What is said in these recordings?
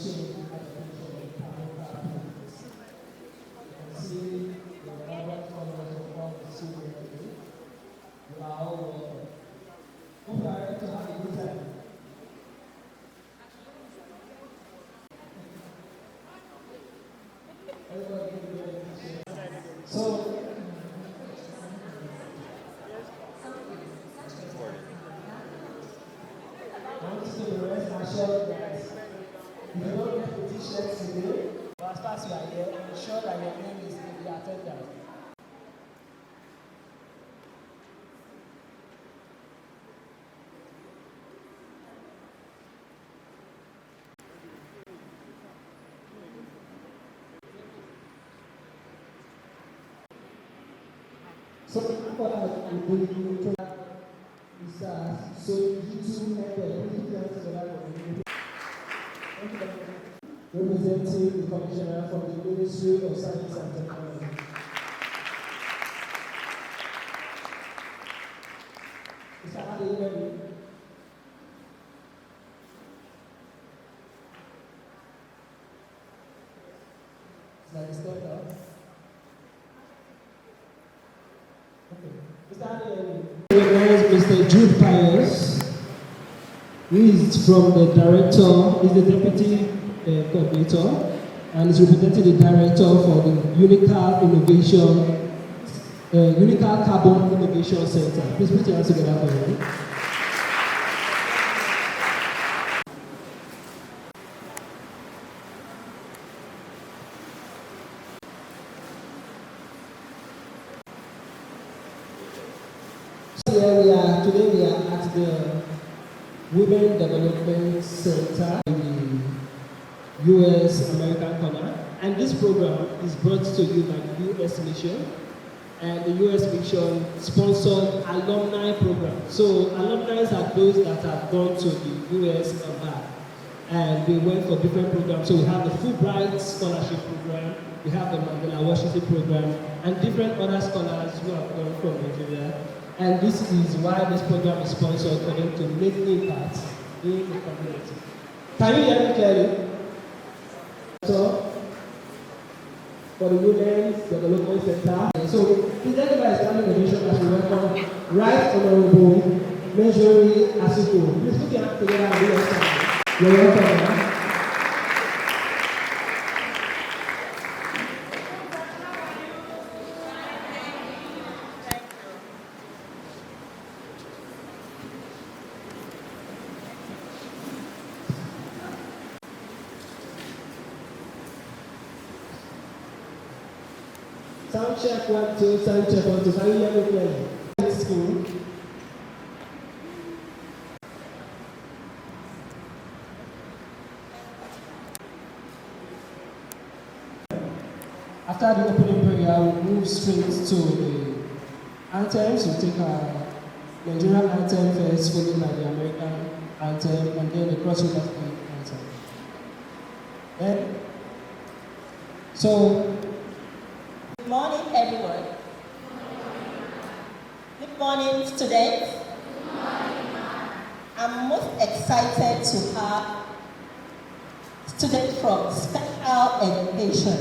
Change Adaptation and Climate Change. You can see the vibrant colors of all the children today. You are all welcome. Hope you are ready to have a good time. Everybody give me a picture. So, I want to say the rest assured that if you don't get the t-shirts today, but as far as you are here, ensure that your name is in the attendance. So before I will go to so you two representing the Commissioner from the Ministry of Science and Technology. Mr. Ade, like step up. Okay. Mr. Ade, Mr. Jude Pius. He is from the director, he's the deputy coordinator, and is representing the director for the Unical Carbon Innovation Center. Please put your hands together for him. Today we are at the Women Development Center in the US-American corner, and this program is brought to you by the US Mission, and the US Mission sponsored alumni program. So alumni are those that have gone to the US and back, and they went for different programs. So we have the Fulbright Scholarship Program, we have the Mandela Washington Program, and different other scholars who have gone from Nigeria. And this is why this program is sponsored, for them to make impact in the community. Can you hear me clearly? So, for the Women's Development Center. So, presented by Standing Innovation as we welcome Right Honorable Measure Asuko. Please put your hands together and do your time. You're welcome. Sound check 1, 2, sound check 1, 2. Can you hear me clearly? School. After the opening prayer, we'll move straight to the anthems. We'll take our Nigerian anthem first, followed by the American anthem, and then the Cross River anthem. Then, so, good morning, everyone. Good morning, students. Good morning, I'm most excited to have students from special education.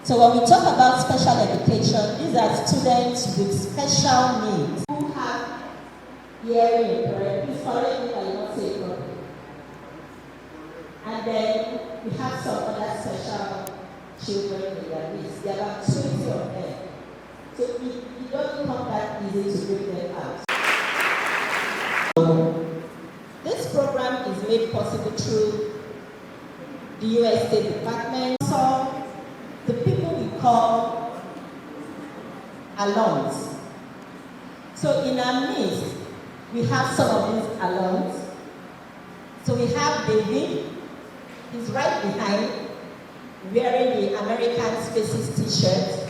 So when we talk about special education, these are students with special needs who have hearing impairment. Please correct me if I did not say it properly. And then we have some other special children with their needs. There are about 20 of them. So it doesn't come that easy to bring them out. This program is made possible through the US State Department. So the people we call alums. So in our midst, we have some of these alums. So we have David, he's right behind, wearing the American Spaces t-shirt.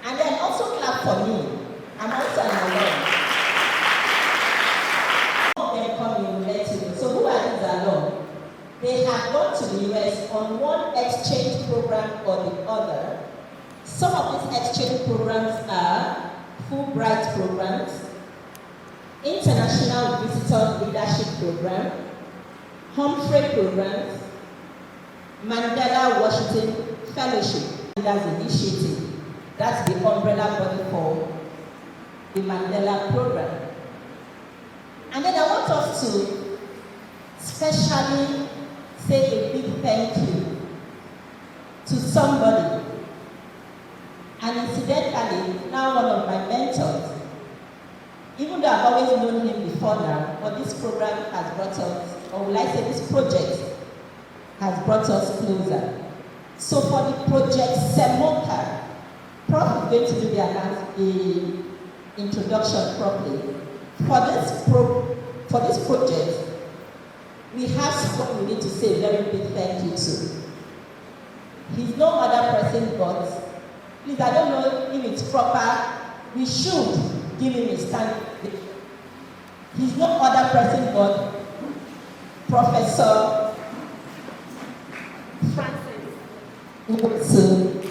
And then also clap for me. I'm also an alum. Some of them come in, let you know. So who are these alum? They have gone to the US on one exchange program or the other. Some of these exchange programs are Fulbright programs. International Visitor Leadership Program, Humphrey Programs, Mandela Washington Fellowship Leaders Initiative. That's the umbrella body for the Mandela Program. And then I want us to specially say a big thank you to somebody. And incidentally, now one of my mentors, even though I've always known him before now, but this program has brought us, or will I say this project has brought us closer. So for the project CEMoCCA, Prof is going to do the introduction properly. For this project, we have someone we need to say a very big thank you to. He's no other person but, please, I don't know if it's proper, we should give him a stand. He's no other person but Professor Dutse.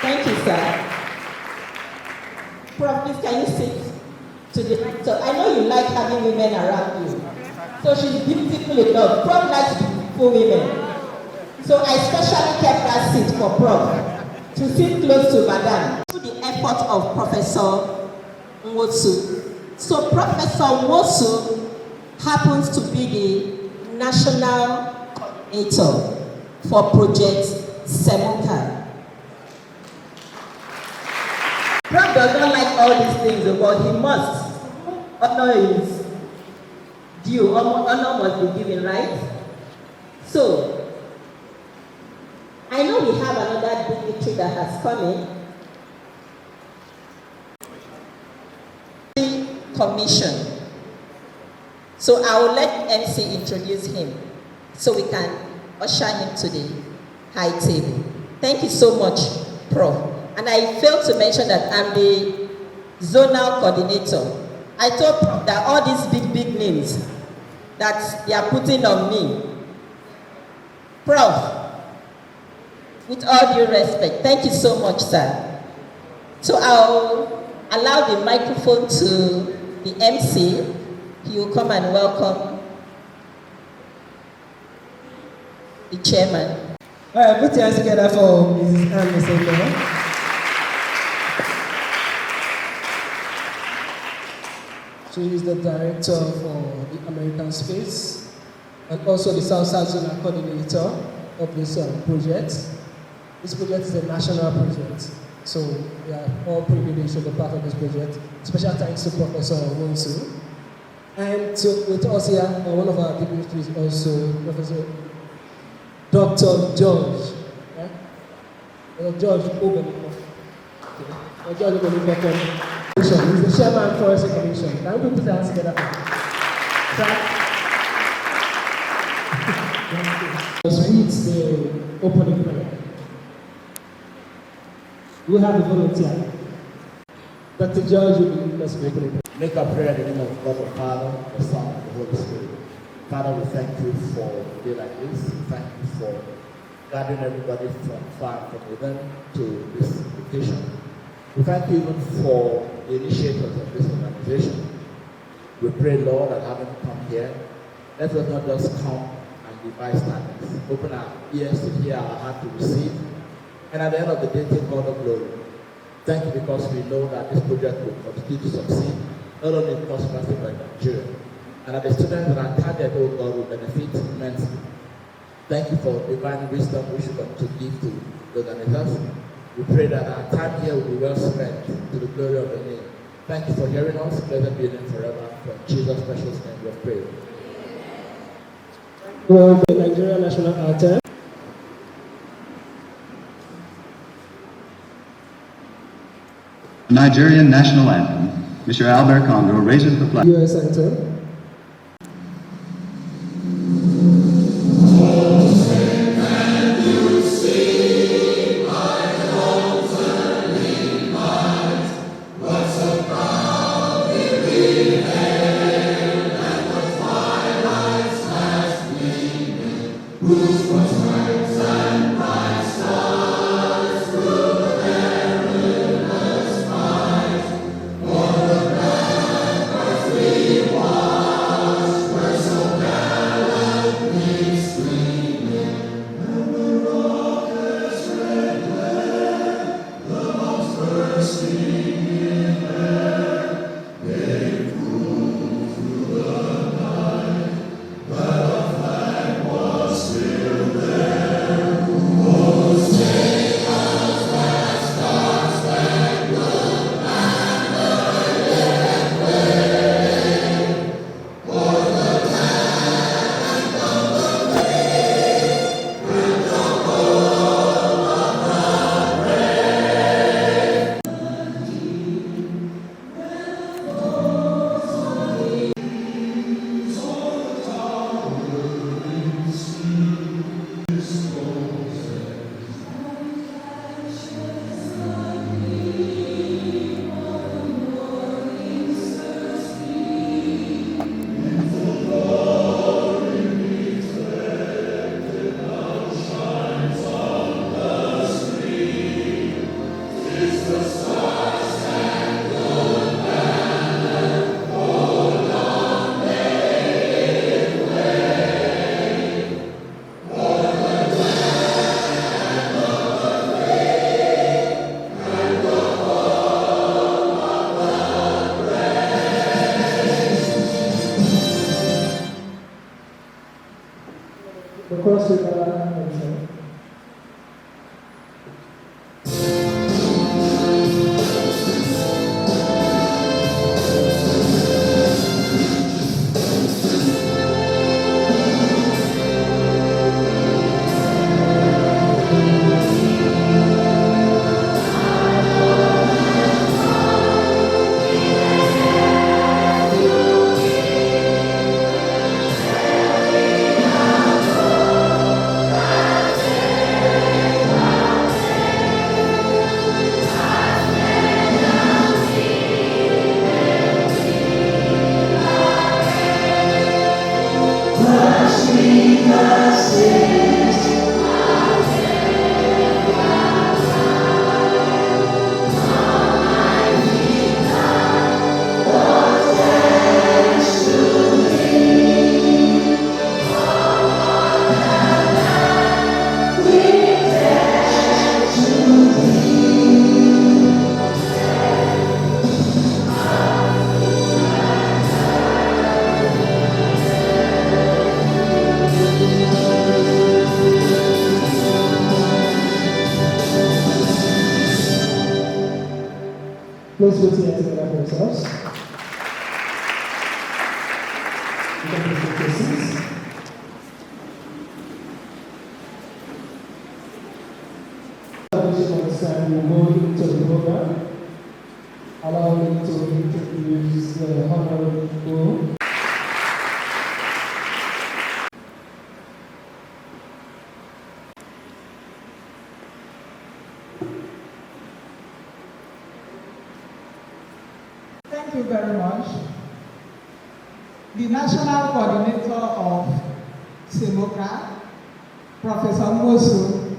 Thank you, sir. Prof, please, can you sit to the right? So I know you like having women around you. So she's beautiful enough. Prof likes beautiful women. So I specially kept that seat for Prof to sit close to Madam. To the effort of Professor Nwosu. So Professor Nwosu happens to be the national coordinator for Project CEMoCCA. Prof does not like all these things, but he must. Honor is due. Honor must be given, right? So, I know we have another dignitary that has come in. Commission. So I will let MC introduce him so we can usher him to the high table. Thank you so much, Prof. And I failed to mention that I'm the zonal coordinator. I told Prof that all these big names that they are putting on me. Prof, with all due respect, thank you so much, sir. So I'll allow the microphone to the MC. He will come and welcome the chairman. All right, put your hands together for Mrs Anne Mesembe. She is the director for the American Space and also the South-South Zonal coordinator of this project. This project is a national project, so we are all privileged to be part of this project. Special thanks to Professor Nwosu. And with us here, one of our dignitaries also, Professor Dr. George. George Obeniko. George Obeniko. He's the chairman for the commission. Can we put our hands together? Let's read the opening prayer. We have a volunteer. Dr. George will lead us in opening prayer. Make a prayer in the name of God the Father, the Son, and the Holy Spirit. Father, we thank you for a day like this. We thank you for gathering everybody from far from within to this occasion. We thank you even for the initiators of this organization. We pray, Lord, that having come here, let us not just come and be bystanders. Open our ears to hear, our heart to receive, and at the end of the day, take all the glory. Thank you because we know that this project will continue to succeed, not only in prosperity but in Nigeria. And that the students that are targeted, oh God, will benefit immensely. Thank you for divine wisdom we should come to give to the organizers. We pray that our time here will be well spent to the glory of the name. Thank you for hearing us. Blessed be your name forever. For Jesus' precious name we have prayed. For the Nigerian National Anthem. Nigerian National Anthem. Mr. Albert Congo raises the flag. U.S. Anthem. Whose was my the Cross River region. Please put your hands together for yourselves. You can please take your seats. We'll go into the program. Allow me to introduce the Honorable. Thank you very much. The National Coordinator of CEMoCCA, Professor Mosu,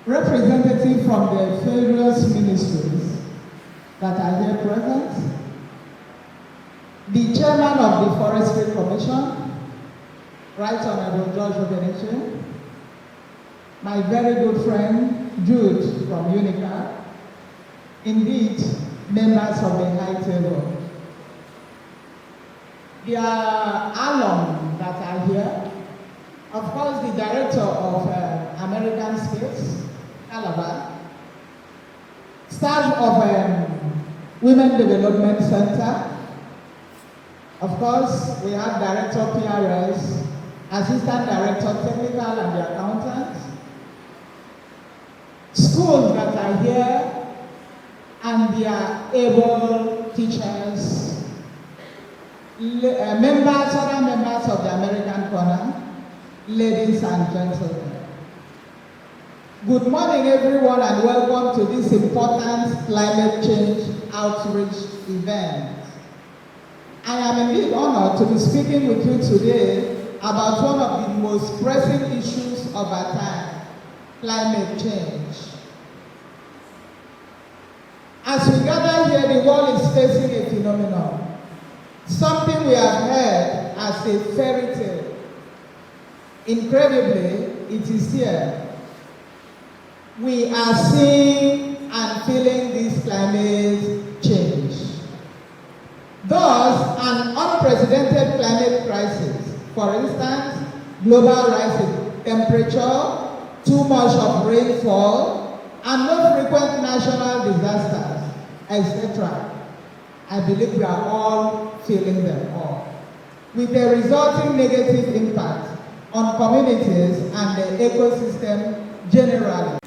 representatives from the various ministries that are here present, the Chairman of the Forestry Commission, Right Honorable George Obeneche, my very good friend Jude from UNICA, indeed members of the high table. There are alum that are here, of course the Director of American Space, Calabar, staff of Women Development Center, of course we have Director PRS, Assistant Director Technical and the Accountant, schools that are here and their able teachers, other members of the American Corner, ladies and gentlemen. Good morning everyone and welcome to this important climate change outreach event. I am indeed honored to be speaking with you today about one of the most pressing issues of our time, climate change. As we gather here, the world is facing a phenomenon, something we have heard as a fairy tale. Incredibly, it is here. We are seeing and feeling this climate change. Thus, an unprecedented climate crisis, for instance, global rise in temperature, too much of rainfall, and no frequent national disasters, etc. I believe we are all feeling them all, with a resulting negative impact on communities and the ecosystem generally.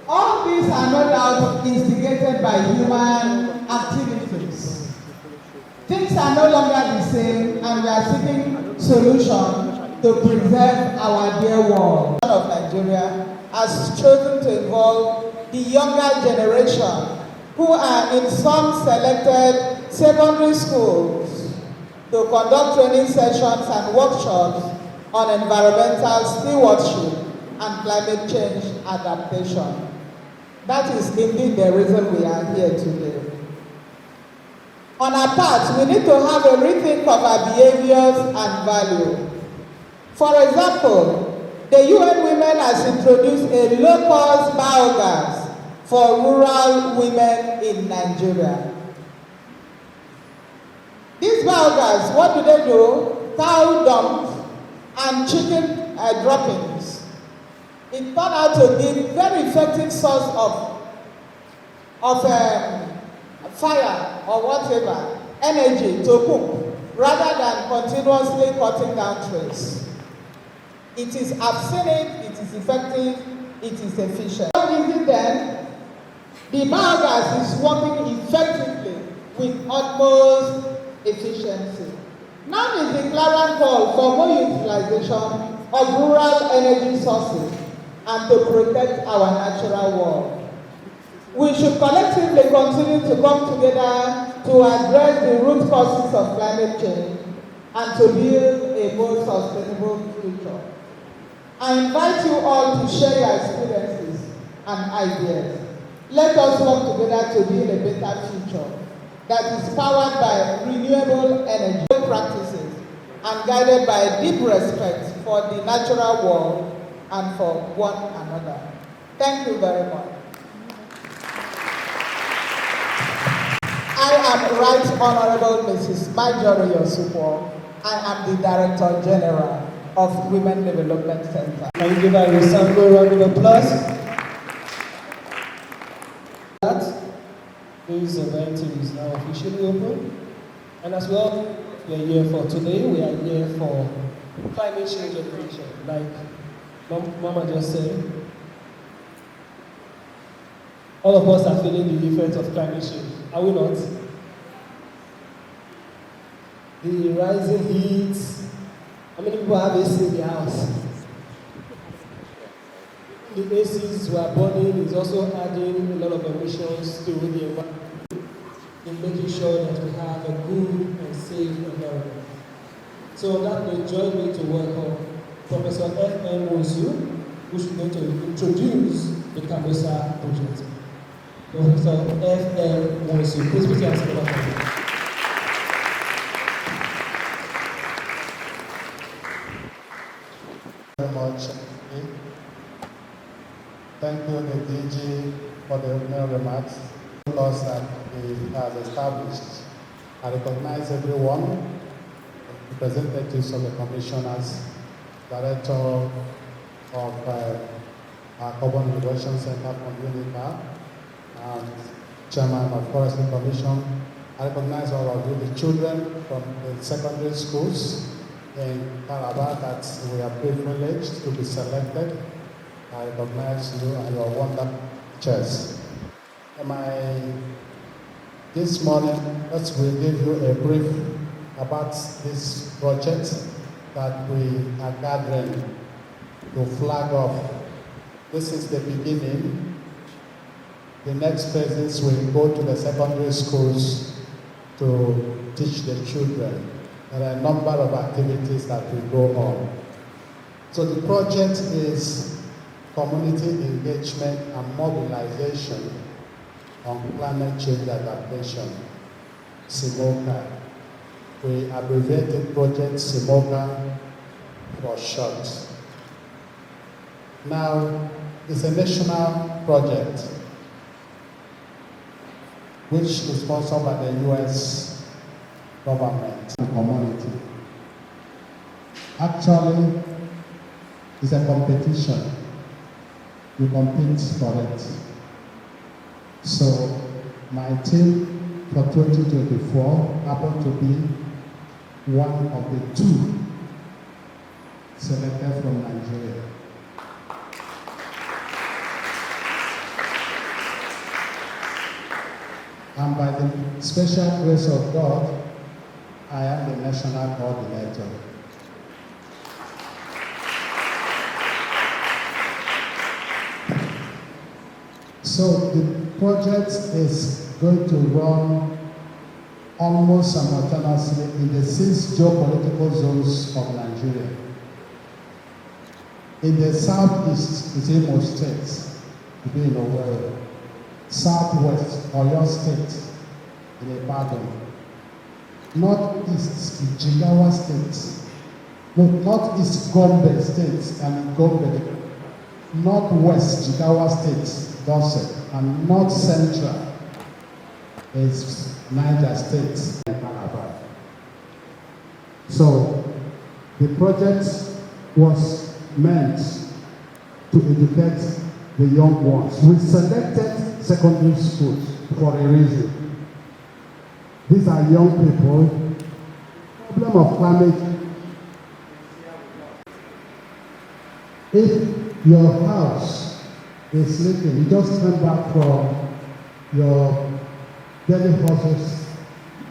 All these are no doubt instigated by human activities. Things are no longer the same, and we are seeking solutions to preserve our dear world. Of Nigeria has chosen to involve the younger generation who are in some selected secondary schools to conduct training sessions and workshops on environmental stewardship and climate change adaptation. That is indeed the reason we are here today. On our part, we need to have a rethink of our behaviors and value. For example, the UN Women has introduced a low-cost biogas for rural women in Nigeria. This biogas, what do? Cow dung and chicken droppings. It turned out to be very effective source of fire or whatever, energy to cook, rather than continuously cutting down trees. It is, I've seen it is effective, it is efficient. What is it then? The biogas is working effectively with utmost efficiency. Now is the clarion call for more utilization of rural energy sources and to protect our natural world. We should collectively continue to come together to address the root causes of climate change and to build a more sustainable future. I invite you all to share your experiences and ideas. Let us work together to build a better future that is powered by renewable energy practices and guided by deep respect for the natural world and for one another. Thank you very much. I am Right Honorable Mrs. Marjorie Osupo. I am the Director General of Women Development Center. Can you give her a sample round of applause? This event is now officially open. And as well, we are here for today, we are here for Climate Change Adaptation. Like Mama just said, all of us are feeling the effects of climate change, are we not? The rising heat. How many people have AC in their house? The ACs were burning is also adding a lot of emissions to the environment, in making sure that we have a good and safe environment. So on that note, join me to welcome Professor F.M. Wosu, who is going to introduce the CEMoCCA project. Professor F.M. Wosu, please put your hands together. Very much. Thank you, the DG, for the opening remarks. Laws that he has established. I recognize everyone, representatives of the commissioners, director of our Community Engagement Center from UNICA, and chairman of Forestry Commission. I recognize all of you, the children from the secondary schools in Calabar that we are privileged to be selected. I recognize you and your wonderful teachers. This morning, let's give you a brief about this project that we are gathering to flag off. This is the beginning. The next phases will go to the secondary schools to teach the children. There are a number of activities that will go on. So the project is Community Engagement and Mobilization on Climate Change Adaptation, CEMoCCA. We abbreviated project CEMoCCA for short. Now, it's a national project which is sponsored by the U.S. government and community. Actually, it's a competition. You compete for it. So my team for 2024 happened to be one of the two selected from Nigeria. And by the special grace of God, I am the national coordinator. So the project is going to run almost simultaneously in the 6 geopolitical zones of Nigeria. In the southeast is Imo State, to be in Owerri. Southwest, Oyo State, in Ibadan. Northeast, Jigawa State. No, northeast, Gombe State, and Gombe. Northwest, Jigawa State, Dutse. And north central is Niger State and Calabar. So the project was meant to educate the young ones. We selected secondary schools for a reason. These are young people. The problem of climate. If your house is leaking, you just come back from your daily hustles,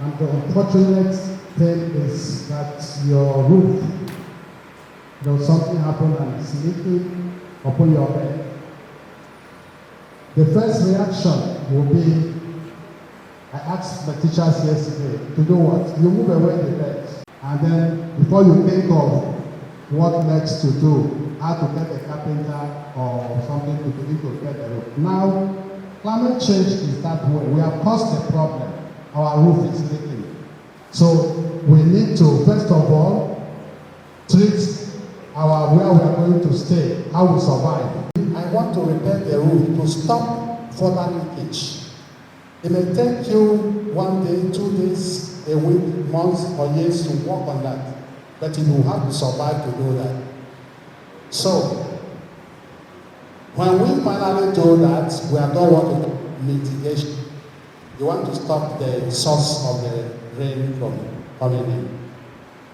and the unfortunate thing is that your roof, something happened and it's leaking upon your bed. The first reaction will be, I asked my teachers yesterday to do what? You move away the bed, and then before you think of what next to do, how to get a carpenter or something to begin to get the roof. Now, climate change is that way. We have caused the problem. Our roof is leaking. So we need to, first of all, treat our where we are going to stay, how we survive. I want to repair the roof to stop further leakage. It may take you 1 day, 2 days, a week, months, or years to work on that, but you will have to survive to do that. So, when we finally do that, we are done with mitigation. You want to stop the source of the rain from coming in.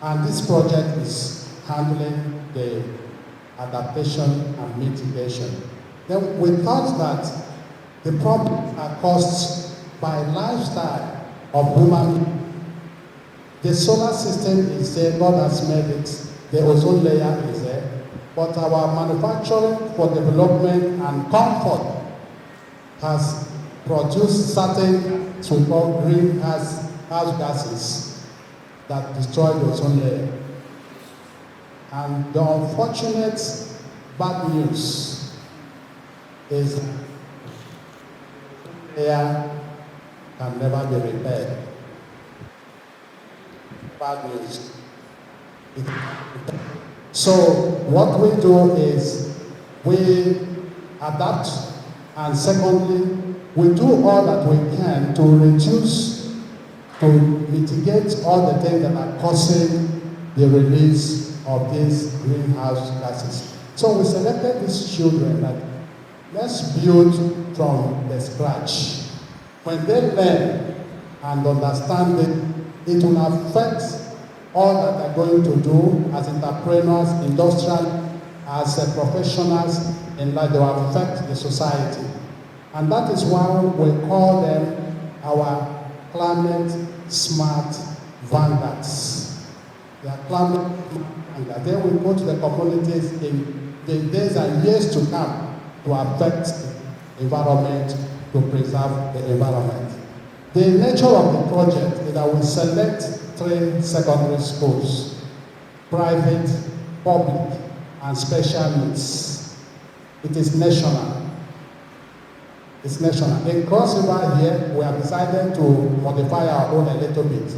And this project is handling the adaptation and mitigation. Then we thought that the problems are caused by lifestyle of human beings. The solar system is there, God has made it, the ozone layer is there, but our manufacturing for development and comfort has produced certain so-called greenhouse gases that destroy the ozone layer. And the unfortunate bad news is that air can never be repaired. Bad news. So what we do is we adapt, and secondly, we do all that we can to reduce, to mitigate all the things that are causing the release of these greenhouse gases. So we selected these children that let's build from the scratch. When they learn and understand it will affect all that they're going to do as entrepreneurs, industrial, as professionals, and that they will affect the society. And that is why we call them our climate smart vanguards. They are climate vanguards. They will go to the communities in the days and years to come to affect the environment, to preserve the environment. The nature of the project is that we select 3 secondary schools, private, public, and special needs. It is national. It's national. In Cross River here, we have decided to modify our own a little bit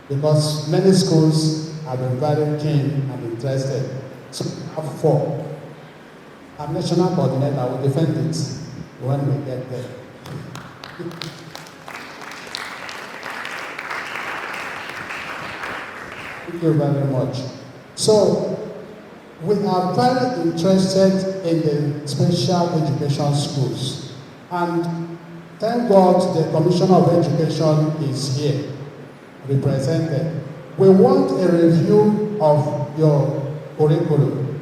because many schools have been very keen and interested. So we have 4. Our national coordinator will defend it when we get there. Thank you very much. So, we are very interested in the special education schools. And thank God the Commissioner of Education is here, represented. We want a review of your curriculum.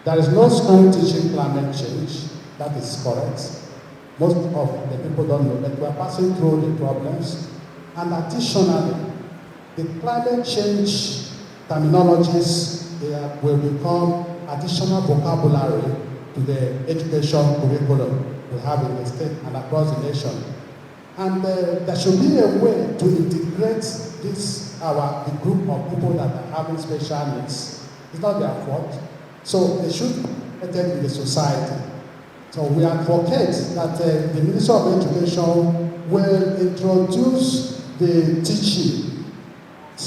There is no school teaching climate change. That is correct. Most of the people don't know that we are passing through the problems. And additionally, the climate change terminologies will become additional vocabulary to the education curriculum we have in the state and across the nation. And there should be a way to integrate this, the group of people that are having special needs. It's not their fault. So they should be integrated in the society. So we advocate that the Minister of Education will introduce the teaching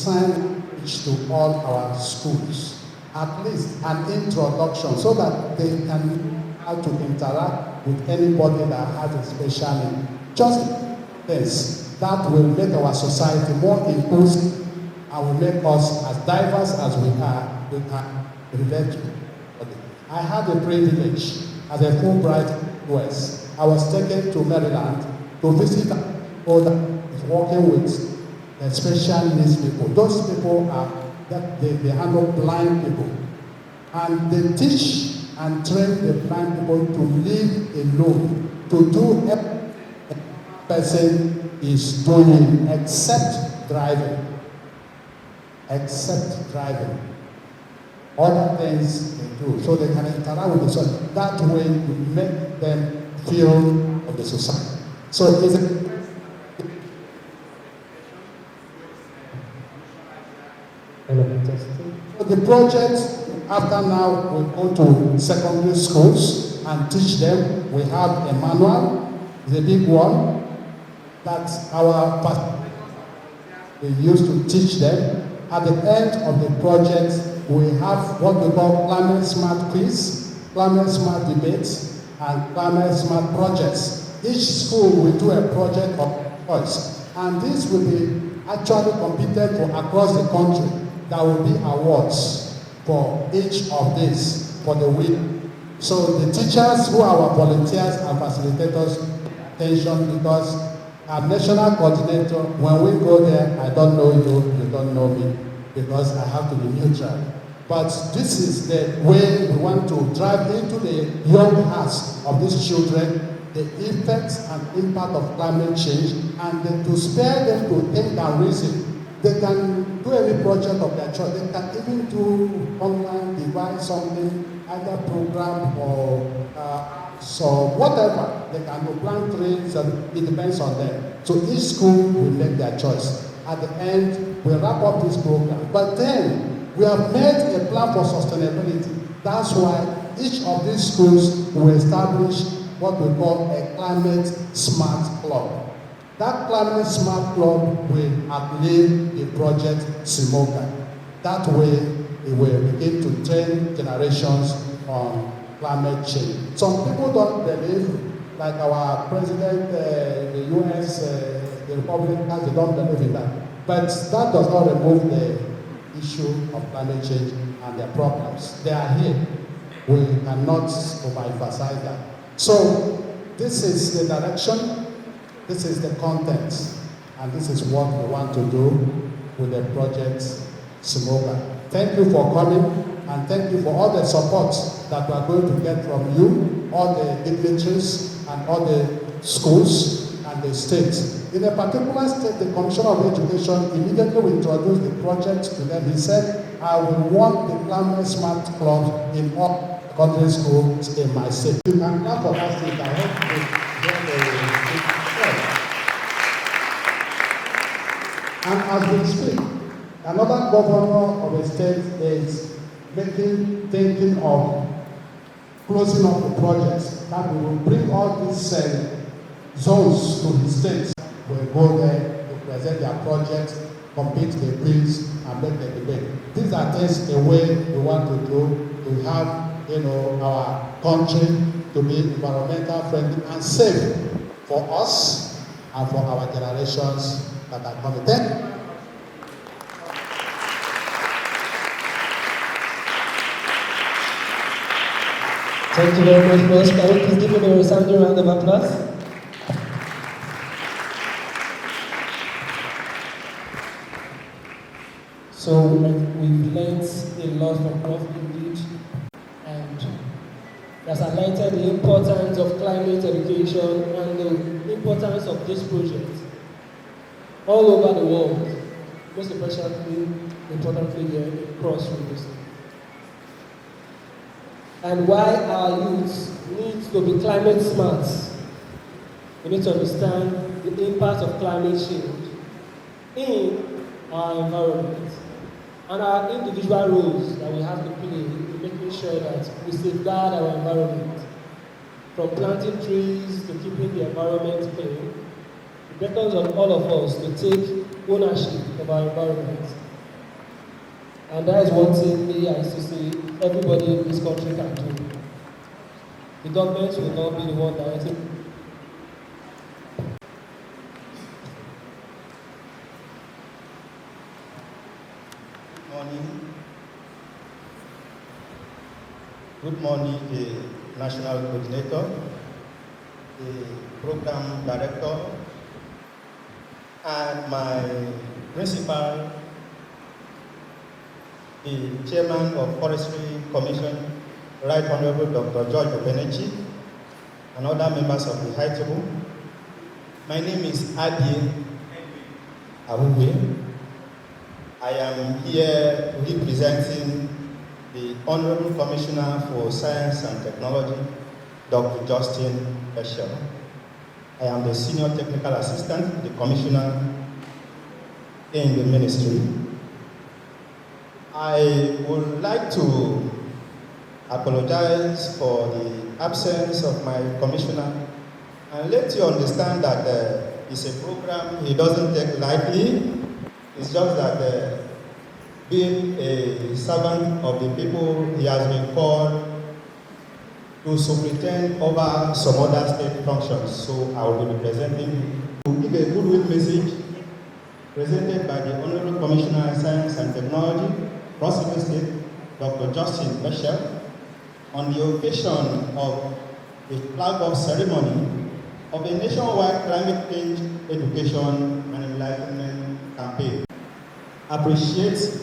language to all our schools, at least an introduction, so that they can know how to interact with anybody that has a special need. Just this, that will make our society more inclusive and will make us as diverse as we are, we can relate to it. I had the privilege as a Fulbright US. I was taken to Maryland to visit people that is working with special needs people. Those people are that they handle blind people, and they teach and train the blind people to live alone, to do everything a person is doing except driving. Except driving. Other things they do, so they can interact with the society. That way you make them feel of the society. So it's the project, after now, we go to secondary schools and teach them. We have a manual, it's a big one, that our we used to teach them. At the end of the project, we have what we call climate smart quiz, climate smart debates, and climate smart projects. Each school will do a project of choice, and this will be actually competed for across the country. There will be awards for each of these for the week. So the teachers who are our volunteers and facilitators, attention, because our national coordinator, when we go there, I don't know you, you don't know me, because I have to be neutral. But this is the way we want to drive into the young hearts of these children the effects and impact of climate change, and then to spare them to think and reason. They can do any project of their choice. They can even do online, devise something, either program or so whatever. They can do plant trees, and it depends on them. So each school will make their choice. At the end, we wrap up this program. But then, we have made a plan for sustainability. That's why each of these schools will establish what we call a climate smart club. That climate smart club will outlive the project CEMoCCA. That way, it will begin to train generations on climate change. Some people don't believe, like our president, the US, the Republicans, they don't believe in that. But that does not remove the issue of climate change and their problems. They are here. We cannot overemphasize that. So, this is the direction. This is the content, and this is what we want to do with the project CEMoCCA. Thank you for coming, and thank you for all the support that we are going to get from you, all the dignitaries, and all the schools and the states. In a particular state, the Commissioner of Education immediately introduced the project to them. He said, I will want the Climate Smart Club in all secondary schools in my state. You can clap for that state. I hope you get the And as we speak, another governor of a state is thinking of closing up the projects, that we will bring all these zones to the states. We'll go there to present their projects, compete the quiz, and make the debate. These are things the way we want to do to have, our country to be environmental friendly and safe for us and for our generations that are coming. Thank you very much, Boss. Can we please give him a resounding round of applause? So we've learned a lot from Prof. indeed, and has highlighted the importance of climate education and the importance of this project all over the world, most especially importantly here in Cross Rivers. And why our youth need to be climate smart. We need to understand the impact of climate change in our environment and our individual roles that we have to play in making sure that we safeguard our environment. From planting trees to keeping the environment clean, it beckons on all of us to take ownership of our environment. And that is one thing me, I used to say, everybody in this country can do. The government will not be the one directing. morning. Good morning, the National Coordinator, the Program Director, and my principal, the Chairman of Forestry Commission, Right Honorable Dr. George Obenechi, and other members of the High Table. My name is Adi Awuwe. I am here representing the Honorable Commissioner for Science and Technology, Dr. Justin Effiong. I am the Senior Technical Assistant, the Commissioner in the Ministry. I would like to apologize for the absence of my Commissioner and let you understand that it's a program he doesn't take lightly. It's just that being a servant of the people, he has been called to superintend over some other state functions. So I will be representing to give a goodwill message presented by the Honorable Commissioner of Science and Technology, Cross River State, Dr. Justin Effiong, on the occasion of the flag-off ceremony of a nationwide climate change education and enlightenment campaign. Appreciate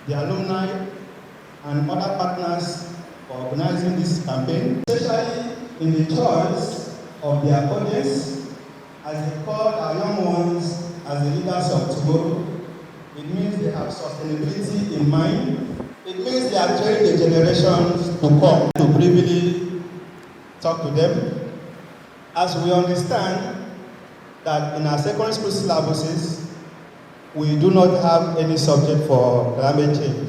the alumni and other partners for organizing this campaign, especially in the choice of their audience, as they call our young ones as the leaders of tomorrow. It means they have sustainability in mind. It means they are training the generations to come to briefly talk to them. As we understand that in our secondary school syllabuses, we do not have any subject for climate change.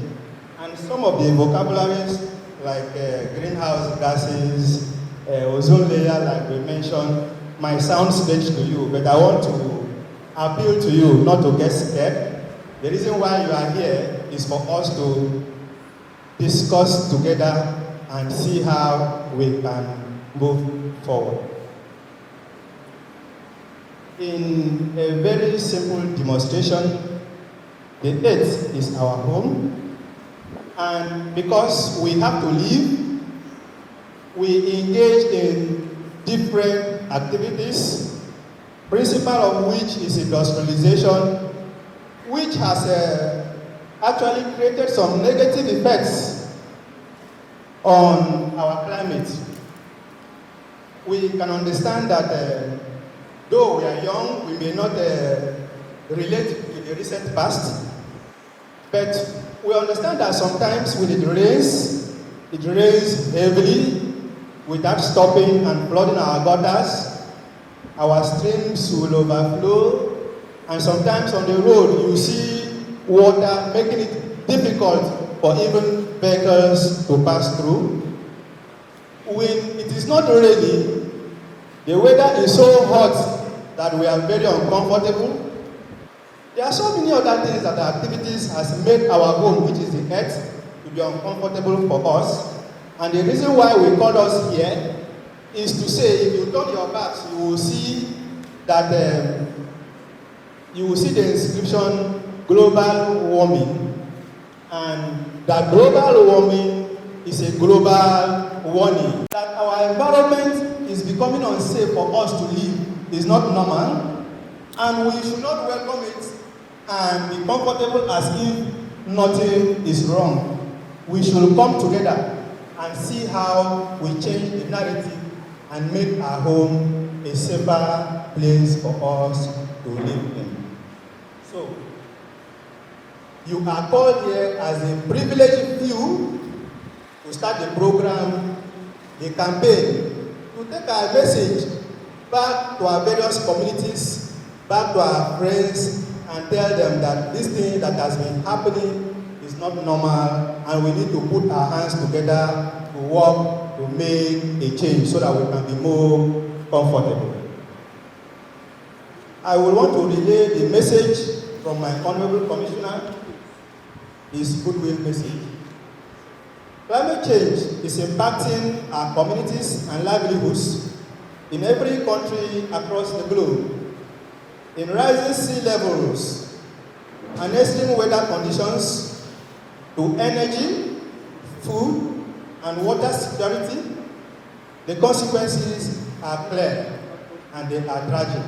And some of the vocabularies like greenhouse gases, ozone layer, like we mentioned, might sound strange to you, but I want to appeal to you not to get scared. The reason why you are here is for us to discuss together and see how we can move forward. In a very simple demonstration, the earth is our home, and because we have to live, we engage in different activities, principle of which is industrialization, which has actually created some negative effects on our climate. We can understand that though we are young, we may not relate to the recent past, but we understand that sometimes when it rains heavily without stopping and flooding our gutters, our streams will overflow, and sometimes on the road you see water making it difficult for even vehicles to pass through. When it is not raining, the weather is so hot that we are very uncomfortable. There are so many other things that our activities has made our home, which is the earth, to be uncomfortable for us. And the reason why we call us here is to say, if you turn your backs, you will see that you will see the inscription global warming, and that global warming is a global warning that our environment is becoming unsafe for us to live. Is not normal, and we should not welcome it and be comfortable as if nothing is wrong. We should come together and see how we change the narrative and make our home a safer place for us to live in. So, you are called here as a privileged few to start the program, the campaign, to take our message back to our various communities, back to our friends, and tell them that this thing that has been happening is not normal, and we need to put our hands together to work to make a change so that we can be more comfortable. I will want to relay the message from my Honorable Commissioner, his goodwill message. Climate change is impacting our communities and livelihoods in every country across the globe. In rising sea levels and extreme weather conditions, to energy, food, and water security, the consequences are clear and they are tragic.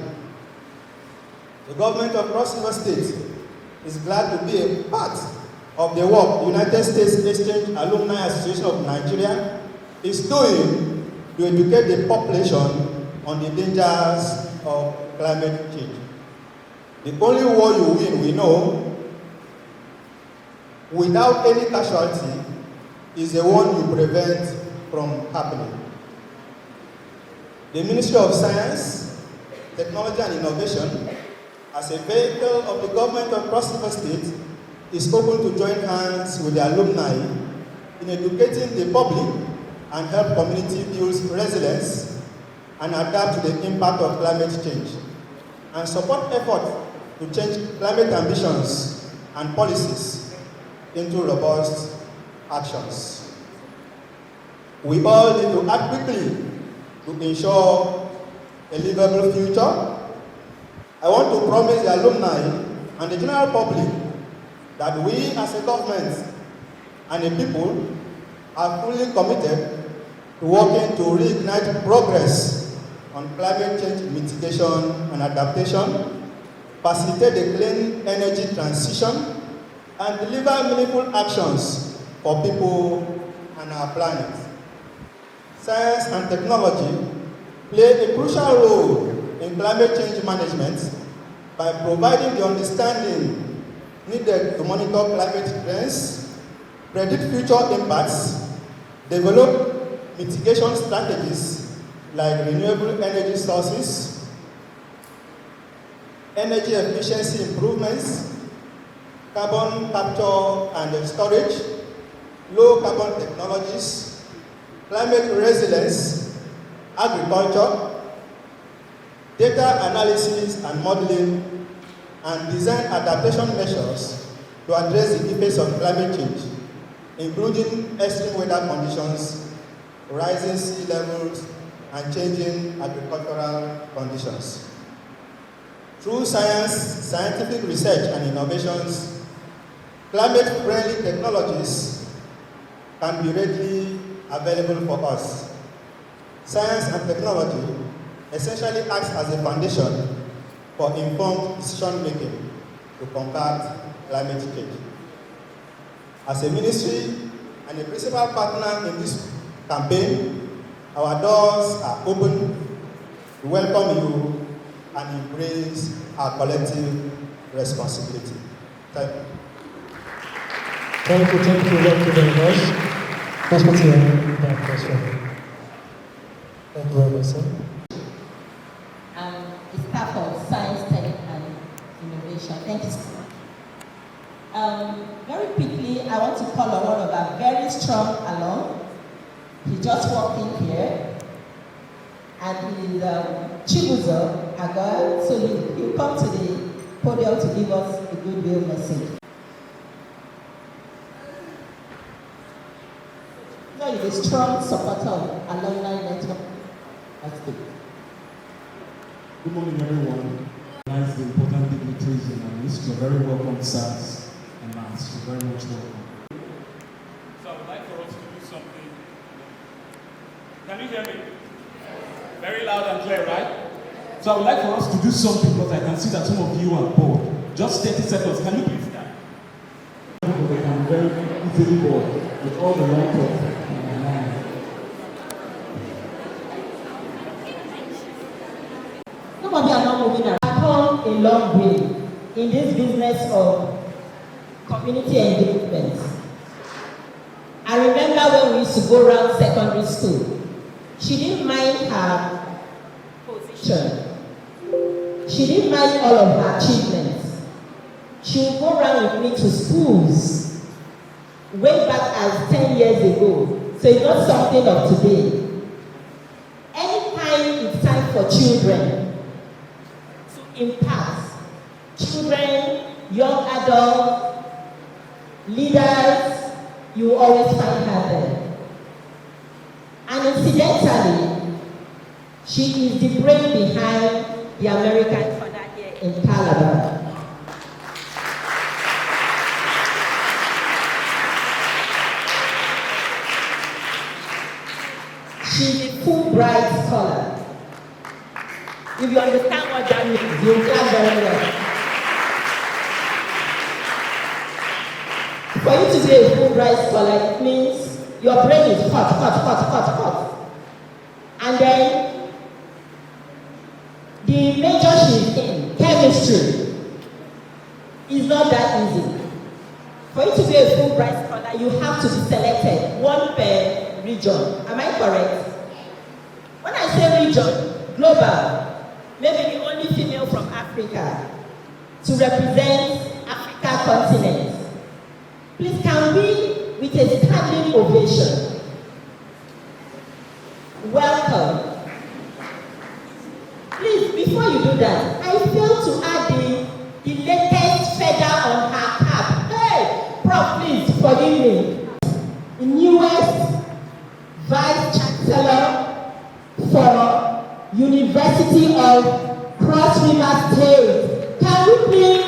The government of Cross River State is glad to be a part of the work the United States Exchange Alumni Association of Nigeria is doing to educate the population on the dangers of climate change. The only war you win, we know, without any casualty, is the one you prevent from happening. The Ministry of Science, Technology and Innovation, as a vehicle of the government of Cross River State, is open to join hands with the alumni in educating the public and help community build resilience and adapt to the impact of climate change, and support efforts to change climate ambitions and policies into robust actions. We all need to act quickly to ensure a livable future. I want to promise the alumni and the general public that we as a government and the people are fully committed to working to reignite progress on climate change mitigation and adaptation, facilitate the clean energy transition, and deliver meaningful actions for people and our planet. Science and technology play a crucial role in climate change management by providing the understanding needed to monitor climate trends, predict future impacts, develop mitigation strategies like renewable energy sources, energy efficiency improvements, carbon capture and storage, low carbon technologies, climate resilience, agriculture, data analysis and modeling, and design adaptation measures to address the effects of climate change, including extreme weather conditions, rising sea levels, and changing agricultural conditions. Through science, scientific research and innovations, climate-friendly technologies can be readily available for us. Science and technology essentially acts as a foundation for informed decision-making to combat climate change. As a ministry and a principal partner in this campaign, our doors are open to welcome you and embrace our collective responsibility. Thank you. Thank you very much. Thank you very much, sir. The staff of Science, Tech and Innovation. Thank you so much. Very quickly, I want to call on one of our very strong alum. He just walked in here, and he's Chibuzo Aga, so he'll come to the podium to give us a goodwill message. He's a strong supporter of Alumni Network. Good morning, everyone. Recognize the important dignitaries in our list. You're very welcome, sirs and ma'ams. You're very much welcome. So I would like for us to do something. Can you hear me? Very loud and clear, right? So I would like for us to do something, because I can see that some of you are bored. Just 30 seconds. Can you please stand? They can very easily bored with all the long talk. Some of you are not moving around. I've come a long way in this business of community engagement. I remember when we used to go around secondary school. She didn't mind her position. She didn't mind all of her achievements. She would go around with me to schools way back as 10 years ago. So it's not something of today. Anytime it's time for children to impact, children, young adults, leaders, you will always find her there. And incidentally, she is the brain behind the American Fund here in Calabar. Fulbright Scholar. If you understand what that means, you clap very well. For you to be a Fulbright Scholar, it means your brain is hot. And then the major she's in, chemistry, is not that easy. For you to be a Fulbright Scholar, you have to be selected, one per region. Am I correct? When I say region, global, maybe the only female from Africa to represent Africa continent. Please, can we, with a standing ovation, welcome. Please, before you do that, I failed to add the latest feather on her cap. Hey, Prof, please forgive me. The newest Vice Chancellor for University of Cross River State. Can we please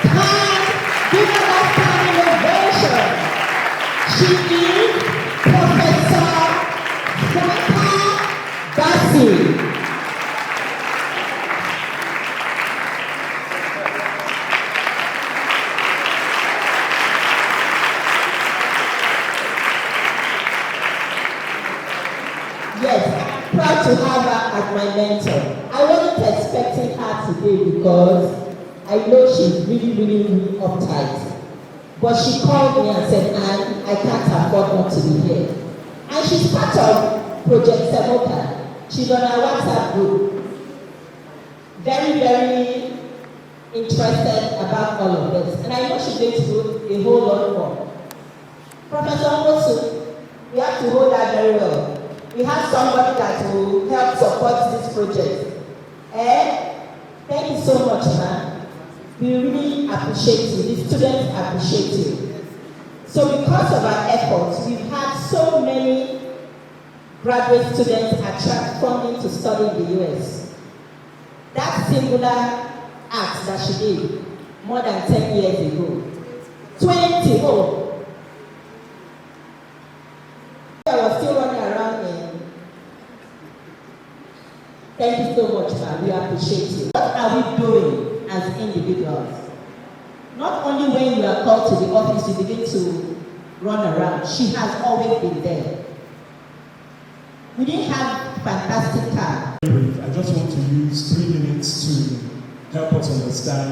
stand, give her that standing ovation? She is Professor Dutse. Yes, I'm proud to have her as my mentor. I wasn't expecting her today because I know she's really uptight. But she called me and said, Anne, I can't afford not to be here. And she's part of Project CEMoCCA. She's on our WhatsApp group. Very interested about all of this. And I know she's going to do a whole lot more. Professor Omosu, we have to hold her very well. We have somebody that will help support this project. Thank you so much, ma'am. We really appreciate you. The students appreciate you. So because of our efforts, we've had so many graduate students attract funding to study in the US. That singular act that she did more than 10 years ago. 20, I was still running around in. Thank you so much, ma'am. We appreciate you. What are we doing as individuals? Not only when you are called to the office, you begin to run around. She has always been there. We didn't have fantastic car. I just want to use 3 minutes to help us understand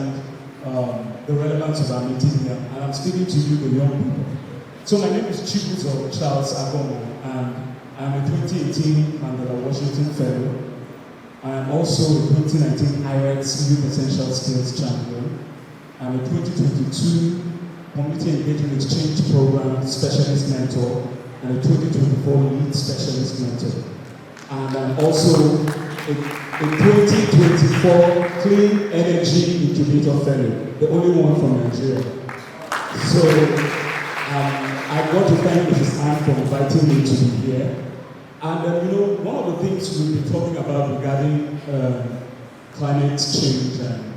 the relevance of our meeting here. And I'm speaking to you, the young people. So my name is Chibuzo Charles Agomo, and I'm a 2018 Mandela Washington Fellow. I am also a 2019 IREX Youth Essential Skills Champion. I'm a 2022 Community Engagement Exchange Program Specialist Mentor and a 2024 Lead Specialist Mentor. And I'm also a 2024 Clean Energy Incubator Fellow, the only one from Nigeria. So I want to thank Mrs Anne for inviting me to be here. And one of the things we've been talking about regarding climate change and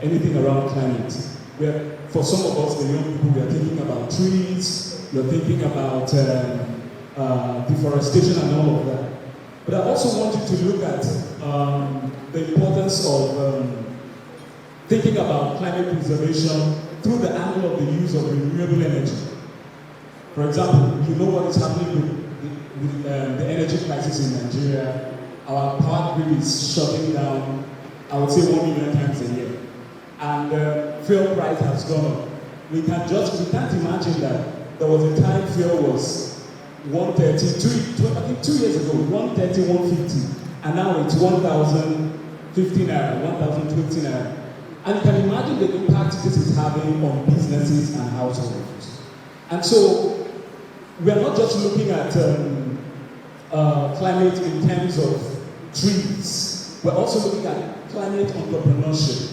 anything around climate, where for some of us, the young people, we are thinking about trees, we are thinking about deforestation and all of that. But I also want you to look at the importance of thinking about climate preservation through the angle of the use of renewable energy. For example, you know what is happening with the energy crisis in Nigeria. Our power grid is shutting down, I would say 1 million times a year. And fuel price has gone up. We can't imagine that there was a time fuel was 130, I think 2 years ago, 130, 150. And now it's 1,050 naira, 1,020 naira. And you can imagine the impact this is having on businesses and households. And so, we are not just looking at climate in terms of trees. We're also looking at climate entrepreneurship,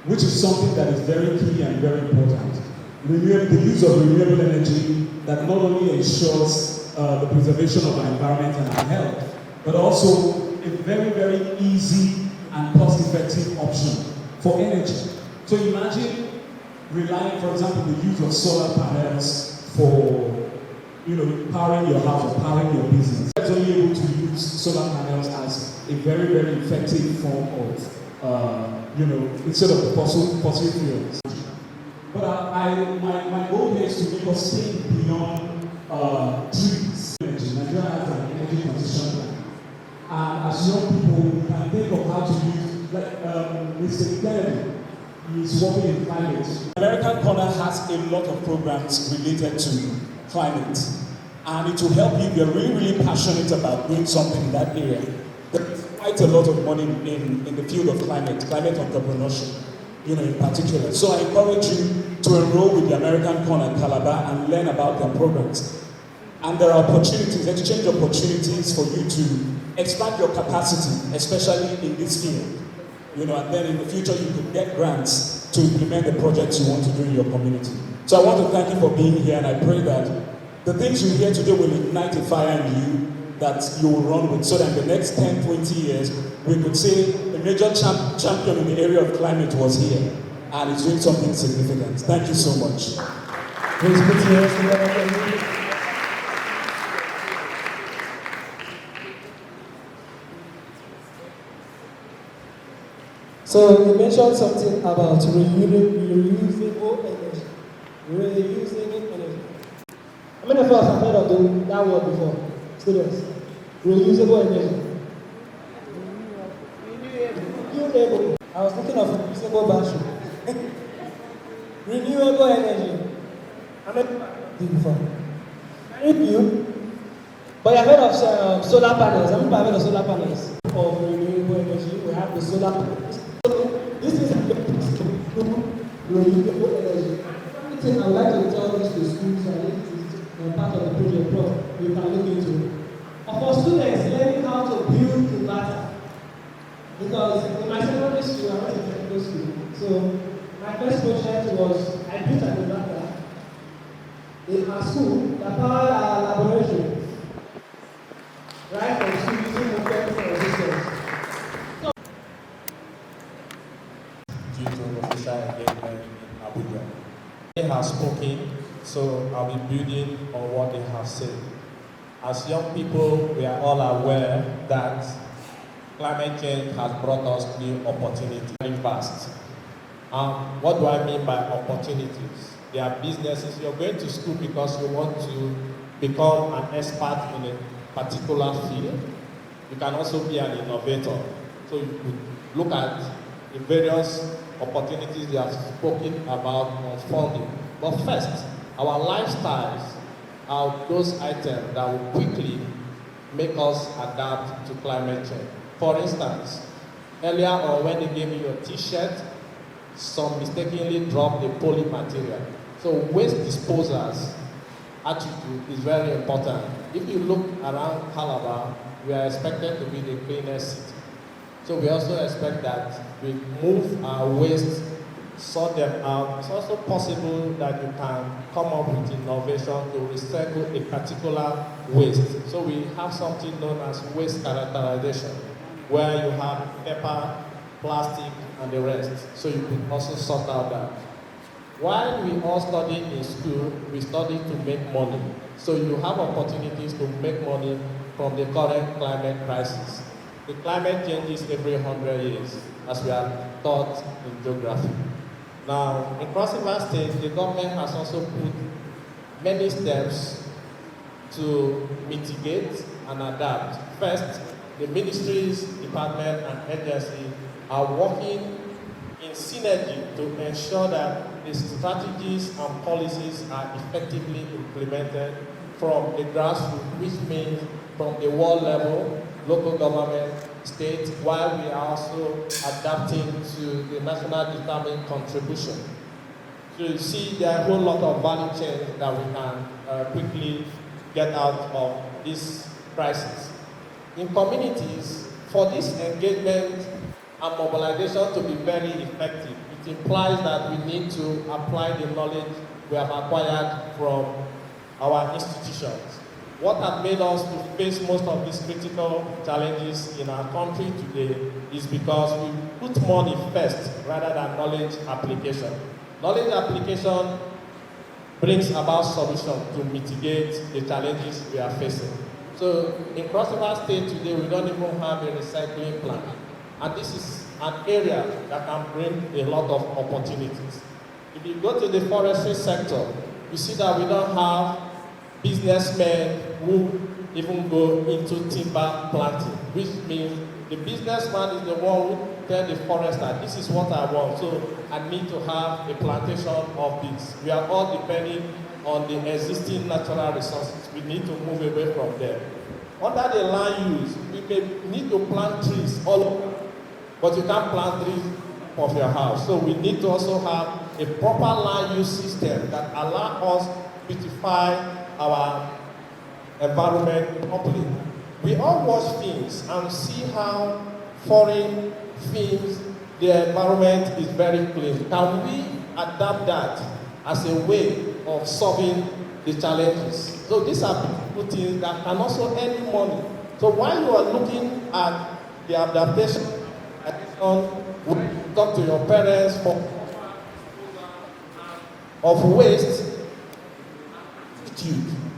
which is something that is very key and very important. The use of renewable energy that not only ensures the preservation of our environment and our health, but also a very easy and cost-effective option for energy. So imagine relying, for example, the use of solar panels for powering your house or powering your business. It's only able to use solar panels as a very, very effective form of, instead of fossil fuels. But my goal here is to make us think beyond trees. Nigeria has an energy transition plan. And as young people, we can think of how to use, like Mr. Kennedy is working in climate. American Corner has a lot of programs related to climate. And it will help you if you're really, really passionate about doing something in that area. There's quite a lot of money in the field of climate entrepreneurship, in particular. So I encourage you to enroll with the American Corner Calabar and learn about their programs. And there are opportunities, exchange opportunities for you to expand your capacity, especially in this field. And then in the future you could get grants to implement the projects you want to do in your community. So I want to thank you for being here, and I pray that the things you hear today will ignite a fire in you that you will run with, so that in the next 10, 20 years, we could say a major champion in the area of climate was here, and it's doing something significant. Thank you so much. Please put your hands together. So you mentioned something about reusable energy. Reusable energy. How many of us have heard of that word before? Students. Reusable energy. Renewable. I was thinking of reusable battery. Renewable energy. How many of us did before? You. But I've heard of solar panels. How many have heard of solar panels? Of renewable energy. We have the solar panels. This is renewable energy. I would like to tell this to schools, and this is part of the project you can look into. For students learning how to build inverter, because in my secondary school, I went to technical school. So my first project was I built an inverter in our school that powered our laboratory. Right from school using movement resistance. Due to official engagement in Abuja. They have spoken, so I'll be building on what they have said. As young people, we are all aware that climate change has brought us new opportunities very fast. What do I mean by opportunities? There are businesses. You're going to school because you want to become an expert in a particular field. You can also be an innovator. So you could look at the various opportunities they have spoken about on funding. But first, our lifestyles are those items that will quickly make us adapt to climate change. For instance, earlier on when they gave you your t-shirt, some mistakenly dropped the poly material. So waste disposals attitude is very important. If you look around Calabar, we are expected to be the cleanest city. So we also expect that we move our waste, sort them out. It's also possible that you can come up with innovation to recycle a particular waste. So we have something known as waste characterization, where you have paper, plastic, and the rest. So you can also sort out that. While we all study in school, we study to make money. So you have opportunities to make money from the current climate crisis. The climate changes every 100 years, as we are taught in geography. Now, in Cross River State, the government has also put many steps to mitigate and adapt. First, the ministries, department, and agency are working in synergy to ensure that the strategies and policies are effectively implemented from the grassroots, which means from the world level, local government, state, while we are also adapting to the national determined contribution. So you see there are a whole lot of value chain that we can quickly get out of this crisis. In communities, for this engagement and mobilization to be very effective, it implies that we need to apply the knowledge we have acquired from our institutions. What has made us to face most of these critical challenges in our country today is because we put money first rather than knowledge application. Knowledge application brings about solutions to mitigate the challenges we are facing. So in Cross River State today, we don't even have a recycling plant. And this is an area that can bring a lot of opportunities. If you go to the forestry sector, you see that we don't have businessmen who even go into timber planting, which means the businessman is the one who tells the forester, this is what I want, so I need to have a plantation of this. We are all depending on the existing natural resources. We need to move away from them. Under the land use, we may need to plant trees all over, but you can't plant trees of your house. So we need to also have a proper land use system that allows us to beautify our environment properly. We all watch films and see how foreign films, the environment is very clean. Can we adapt that as a way of solving the challenges? So these are beautiful things that can also earn money. So while you are looking at the adaptation, talk to your parents of waste,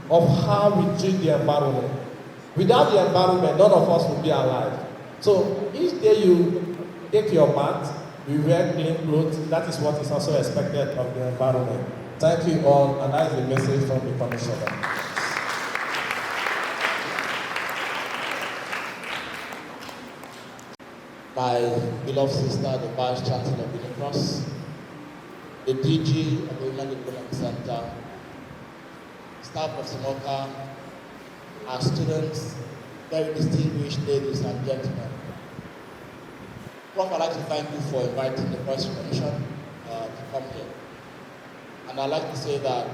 of how we treat the environment. Without the environment, none of us will be alive. So each day you take your bath, you wear clean clothes, that is what is also expected of the environment. Thank you all, and that is the message from the Commissioner. My beloved sister, the Vice Chancellor of the Cross, the DG of the Women Development Center, staff of CEMoCCA, our students, very distinguished ladies and gentlemen. Prof, I'd like to thank you for inviting the Press Commission to come here. And I'd like to say that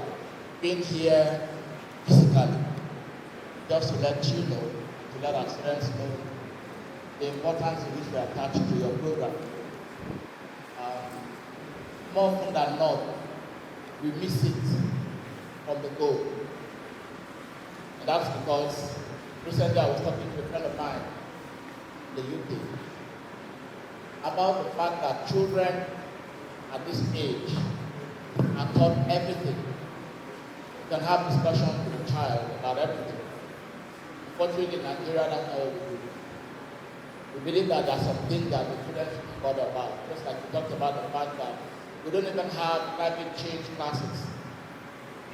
being here physically, just to let you know, to let our students know the importance in which we attach to your program. More often than not, we miss it from the goal. And that's because recently I was talking to a friend of mine in the UK about the fact that children at this age are taught everything. You can have discussion with a child about everything. Unfortunately, in Nigeria, that's not what we do. We believe that there are some things that the children should be bothered about. Just like we talked about the fact that we don't even have climate change classes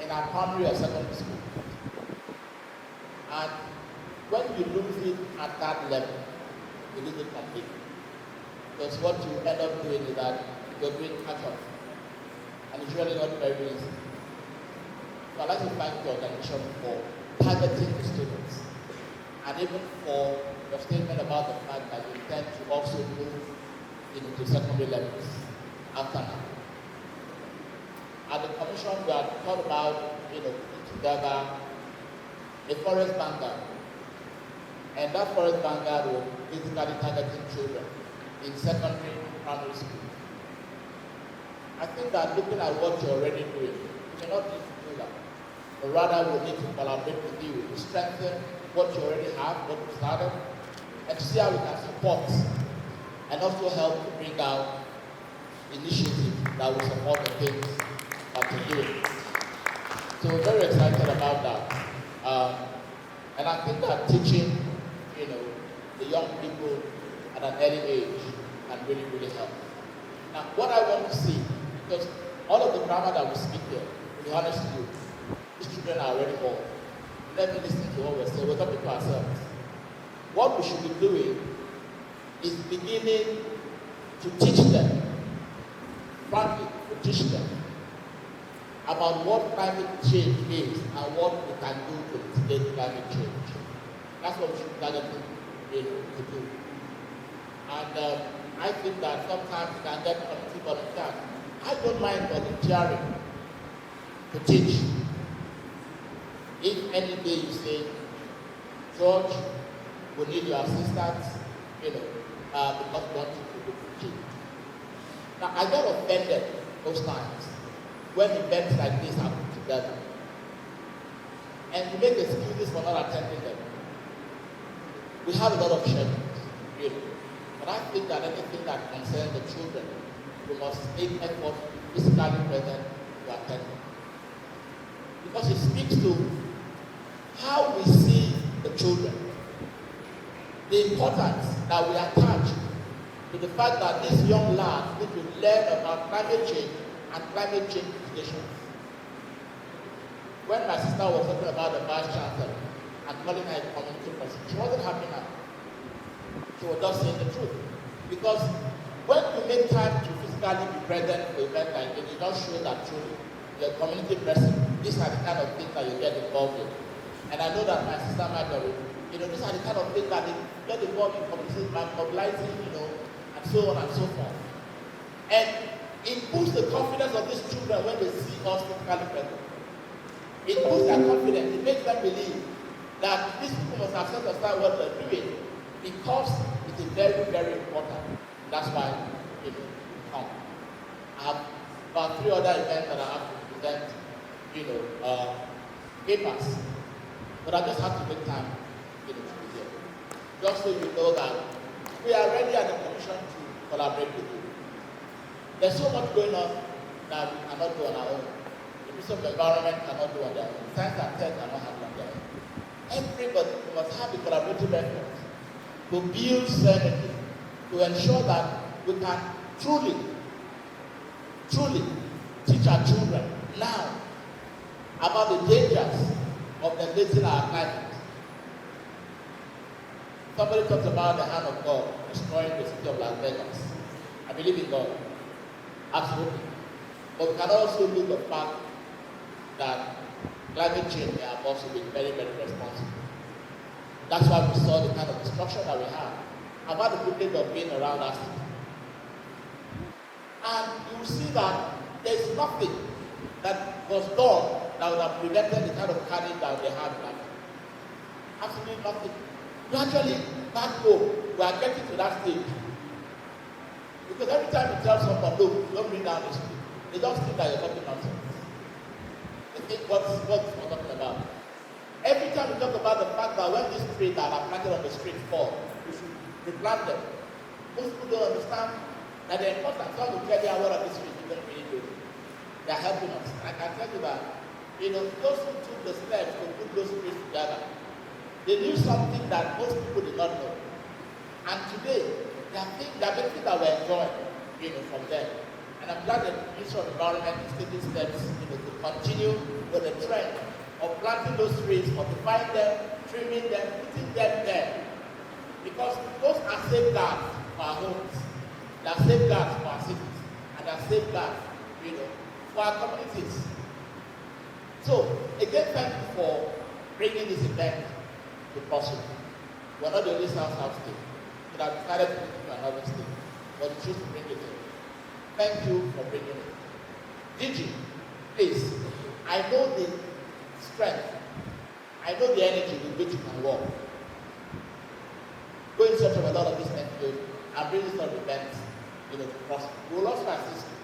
in our primary or secondary school. And when you lose it at that level, you lose it completely. Because what you end up doing is that you're doing catch-up. And it's really not very easy. So I'd like to thank the organization for targeting the students. And even for your statement about the fact that you intend to also move into secondary levels after now. At the commission, we have thought about, putting together a forest vanguard. And that forest vanguard will basically targeting children in secondary and primary school. I think that looking at what you're already doing, you may not need to do that. But rather, we need to collaborate with you to strengthen what you already have, what you started, and see how we can support and also help to bring out initiatives that will support the things that you're doing. So we're very excited about that. And I think that teaching, the young people at an early age can really, really help. Now, what I want to see, because all of the grammar that we speak here, to be honest with you, these children are already old. Let me listen to what we're saying. We're talking to ourselves. What we should be doing is beginning to teach them, frankly, to teach them about what climate change is and what we can do to mitigate climate change. That's what we should be targeting to do. And I think that sometimes we can get community volunteers. I don't mind volunteering to teach. If any day you say, George, we need your assistance, because we want you to teach. Now, I got offended those times when events like this happen together. And we make excuses for not attending them. We have a lot of schedules, really. But I think that anything that concerns the children, we must make effort to be physically present to attend them. because it speaks to how we see the children. The importance that we attach to the fact that these young lads need to learn about climate change and climate change implications. When my sister was talking about the vice chancellor and calling her a community person, she wasn't happy now. She was just saying the truth. Because when you make time to physically be present for events like this, it just shows that truly you're a community person. These are the kind of things that you get involved in. And I know that my sister Marjorie, these are the kind of things that they get involved in communities by mobilizing, and so on and so forth. And it boosts the confidence of these children when they see us physically present. It boosts their confidence. It makes them believe that these people must have set aside what they're doing because it is very, very important. That's why people come. I have about 3 other events that I have to present, papers. But I just have to make time, to be here. Just so you know that we are ready at the Commission to collaborate with you. There's so much going on that we cannot do on our own. The Ministry of the Environment cannot do on their own. Science and Tech cannot handle on their own. Everybody must have a collaborative effort to build certainty, to ensure that we can truly teach our children now about the dangers of neglecting our climate. Somebody talks about the hand of God destroying the city of Las Vegas. I believe in God. Absolutely. But we can also look at the fact that climate change may have also been very, very responsible. That's why we saw the kind of destruction that we have. I've had the privilege of being around our city. And you will see that there's nothing that was done that would have prevented the kind of carnage that they have in Africa. Absolutely nothing. Gradually, back home, we are getting to that stage. Because every time you tell someone, look, don't bring down the street, they don't think that you're talking nonsense. They think what we're talking about. Every time we talk about the fact that when these trees that are planted on the street fall, we should replant them. Most people don't understand that they're important. Some will tell you what are these trees even really doing. They are helping us. I can tell you that, those who took the steps to put those trees together, they knew something that most people did not know. And today, there are benefits that we're enjoying, from them. And I'm glad that the Ministry of Environment is taking steps, to continue with the trend of planting those trees, modifying them, trimming them, putting them there. Because those are safeguards for our homes, they are safeguards for our cities, and they are safeguards, for our communities. So, again, thank you for bringing this event to possible. We're not the only South state. We have decided to bring it to another state, but we choose to bring it in. Thank you for bringing it. Gigi, please, I know the strength, I know the energy with which you can work. Go in search of a lot of these NGOs and bring these sort of events, to prosper. We will also assist you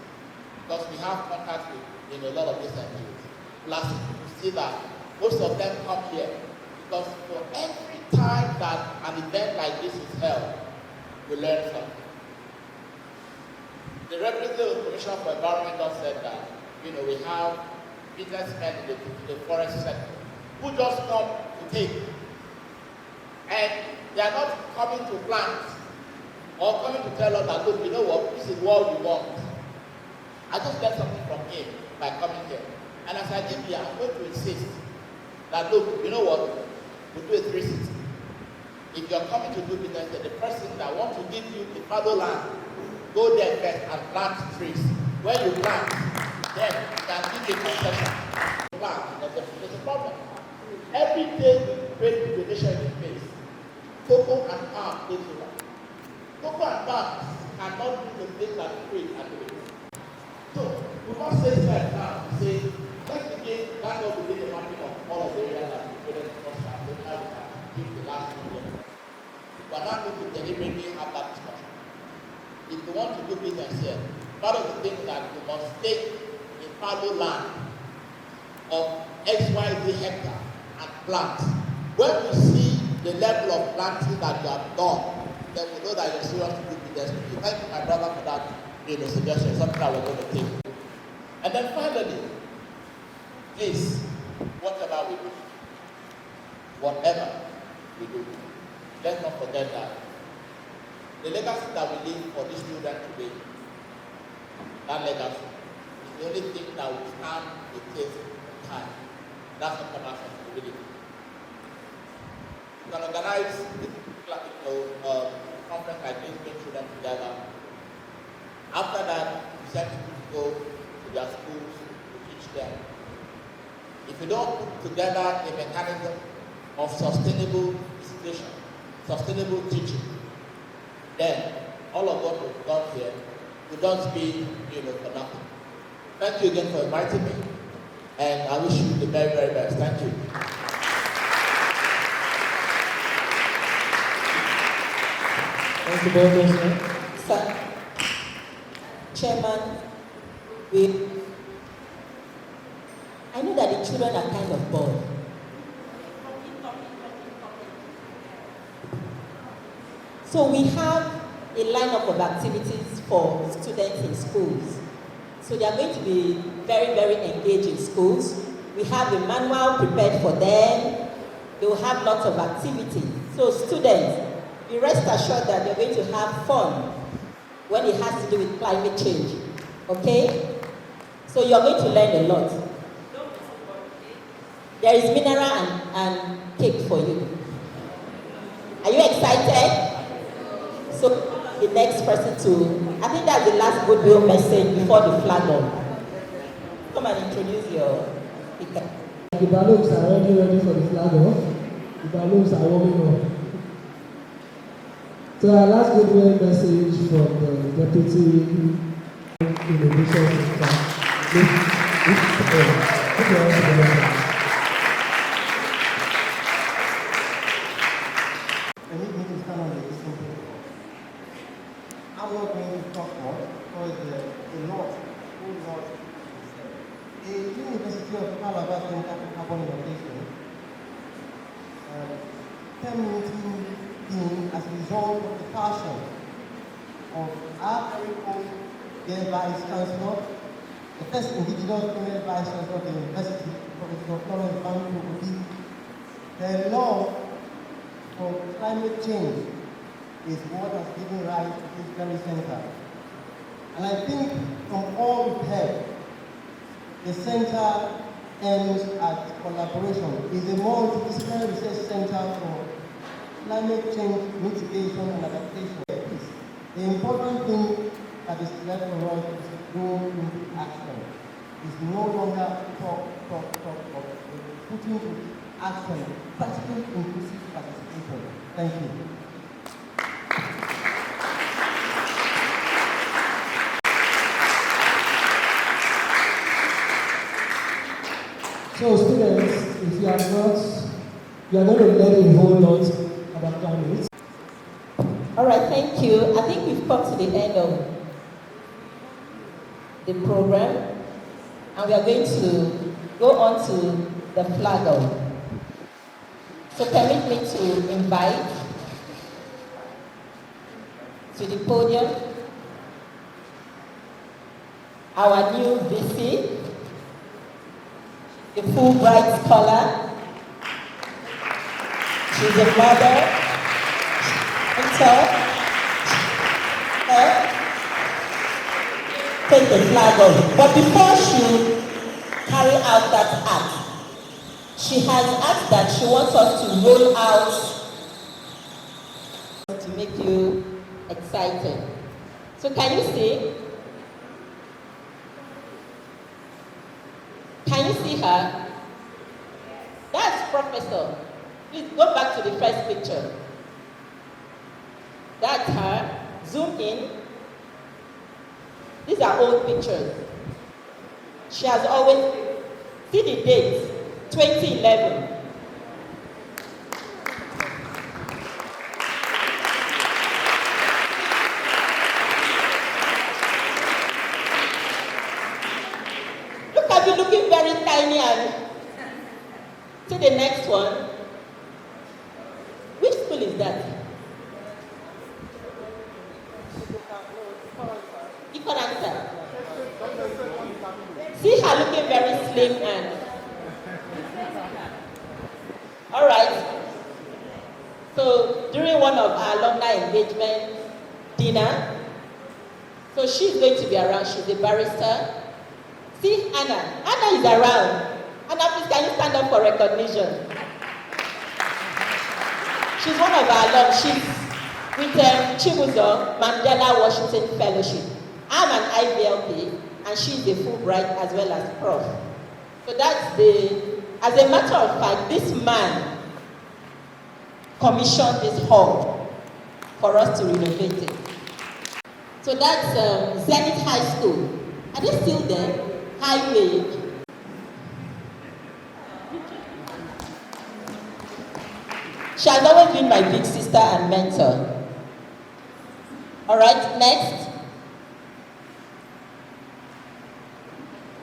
because we have contact with, a lot of these NGOs. Plus, you see that most of them come here because for every time that an event like this is held, we learn something. The representative of the Commissioner for Environment said that, we have businessmen in the forest sector who just come to take. And they are not coming to plant or coming to tell us that, look, you know what, this is what we want. I just learned something from him by coming here. And as I did here, I'm going to insist that, look, you know what, we do a 360. If you're coming to do business, the person that wants to give you the fallow land, go there first and plant trees. When you plant, then you can give a concession. Plant, there's a problem. Every day we create the donation in place. Cocoa and palm takes over. Cocoa and palm cannot do the thing that we create and do it. So we must say right now, say, let's begin, that's what we did the mapping of all of the areas that we created the first time. So now we can give the last 2 years. We are not going to deliberately have that discussion. If you want to do business here, part of the thing that you must take a fallow land of XYZ hectare and plant. When we see the level of planting that you have done, then we know that you're serious to do business with you. Thank you, my brother, for that suggestion, something that we're going to take. And then finally, please, whatever we do. Let's not forget that the legacy that we leave for these children today, that legacy is the only thing that will stand the test of time. That's not about sustainability. You can organize conference like this, bring children together. After that, you send people to go to their schools to teach them. If you don't put together a mechanism of sustainable education, sustainable teaching, then all of what we've done here will not be, for nothing. Thank you again for inviting me, and I wish you the very, very best. Thank you. Thank you very much, sir. Sir, Chairman, I know that the children are kind of bored. So we have a lineup of activities for students in schools. So they are going to be very, very engaged in schools. We have a manual prepared for them. They will have lots of activities. So students, be rest assured that they're going to have fun when it has to do with climate change. Okay? So you're going to learn a lot. There is mineral and cake for you. Are you excited? So the next person to, I think that's the last goodwill message before the flag on. Come and introduce your speaker. The balloons are already ready for the flag off. The balloons are warming up. So our last goodwill message from the Deputy Innovation Fund. I'm not going to talk more because a lot. The University of Calabar Center for Carbon Adaptation terminating Dean as a result of the passion of our very own dear Vice Chancellor, the first indigenous female Vice Chancellor of the University, Professor Florence Bantu. Their love for climate change is what has given rise to this very center. And I think from all we've heard, the center aims at collaboration. It's a multidisciplinary research center for climate change mitigation and adaptation. The important thing that is left for us is to go into action. It's no longer talk. We're putting into action practical inclusive participation. Thank you. So students, if you are going to learn a whole lot about climate. All right, thank you. I think we've come to the end of the program, and we are going to go on to the flag off. So permit me to invite to the podium our new VC, the Fulbright scholar. She's a mother. Take the flag off. But before she carry out that act, she has asked that she wants us to roll out to make you excited. So can you see? Can you see her? That's Professor. Please go back to the first picture. That's her. Zoom in. These are old pictures. She has always, see the date, 2011. Look at you looking very tiny and see the next one. Which school is that? See her looking very slim and all right. So during one of our alumni engagement dinner, so she's going to be around. She's a barrister. See Anna. Anna is around. Anna, please can you stand up for recognition? She's one of our alums. She's with Chibuzo Mandela Washington Fellowship. I'm an IVLP, and she's a Fulbright as well as Prof. So that's as a matter of fact, this man commissioned this hall for us to renovate it. So that's Zenith High School. Are they still there? Highway. She has always been my big sister and mentor. All right, next.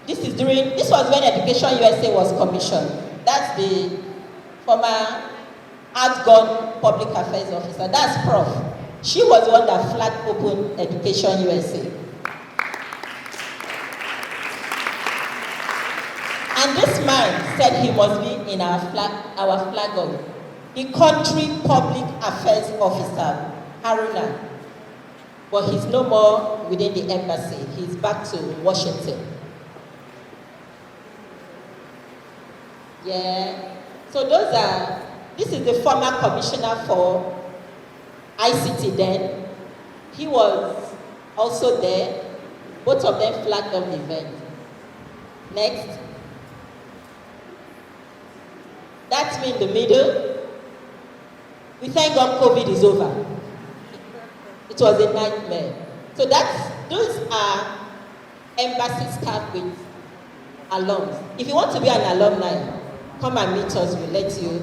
This was when Education USA was commissioned. That's the former outgone public affairs officer. That's Prof. She was the one that flagged open Education USA. And this man said he must be in our flag of the country public affairs officer, Haruna. But he's no more within the embassy. He's back to Washington. Yeah. So this is the former commissioner for ICT then. He was also there. Both of them flagged up the event. Next. That's me in the middle. We thank God COVID is over. It was a nightmare. So those are embassy staff with alums. If you want to be an alumni, come and meet us, we'll let you.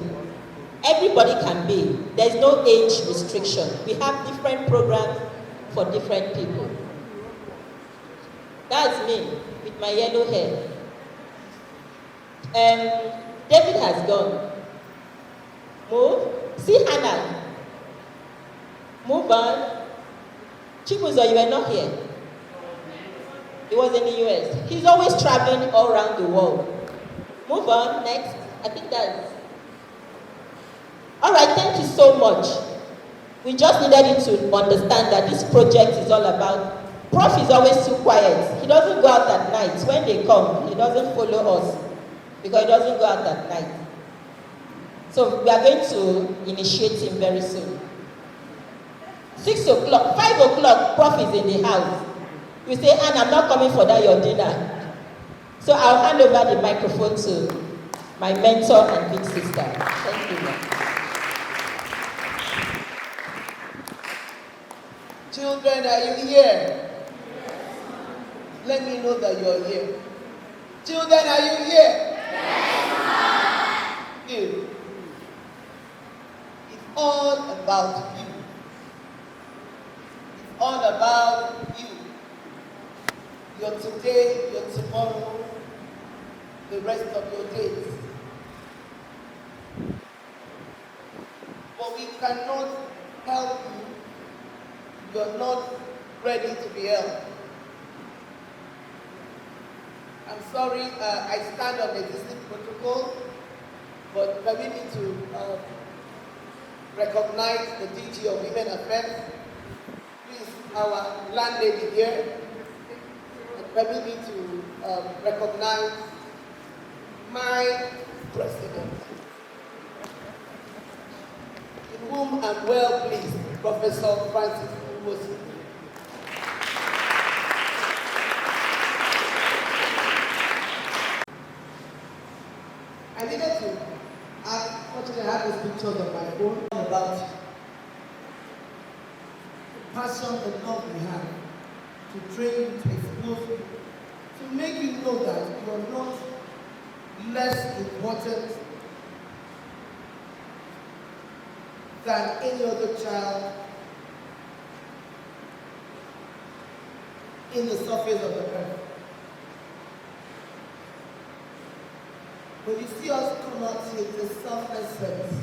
Everybody can be. There's no age restriction. We have different programs for different people. That's me with my yellow hair. David has gone. Move. See Hannah. Move on. Chibuzo, you were not here. He was in the US. He's always traveling all around the world. Move on. Next. I think that's... All right, thank you so much. We just needed you to understand that this project is all about... Prof is always too quiet. He doesn't go out at night. When they come, he doesn't follow us because he doesn't go out at night. So we are going to initiate him very soon. 6 o'clock, 5 o'clock, Prof is in the house. We say, Anne, I'm not coming for that, your dinner. So I'll hand over the microphone to my mentor and big sister. Thank you. Children, are you here? Let me know that you're here. Children, are you here? Yes, good. It's all about you. It's all about you. Your today, your tomorrow, the rest of your days. But we cannot help you. You're not ready to be helped. I'm sorry, I stand on existing protocol, but permit me to recognize the DG of Women Affairs. Please, our landlady here. And permit me to recognize my president, in whom I'm well pleased, Professor Francis Moses. I needed to ask, fortunately I have these pictures on my phone about the passion and love we have to train you, to expose you, to make you know that you are not less important than any other child in the surface of the earth. When you see us come out here, it's a selfless service.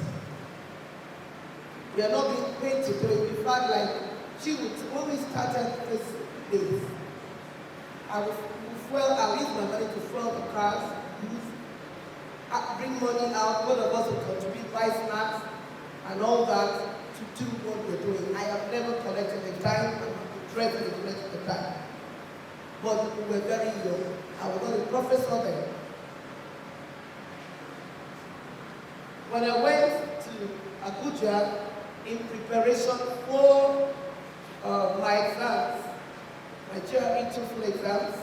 We are not being paid to do it. In fact, like when we started this days, I'll use my money to fuel the cars, bring money out, one of us will contribute, buy snacks, and all that to do what we're doing. I have never collected the time, and I'm dreading to collect the time. But we were very young. I was not a professor then. When I went to Abuja in preparation for my exams, my GRE TOEFL exams,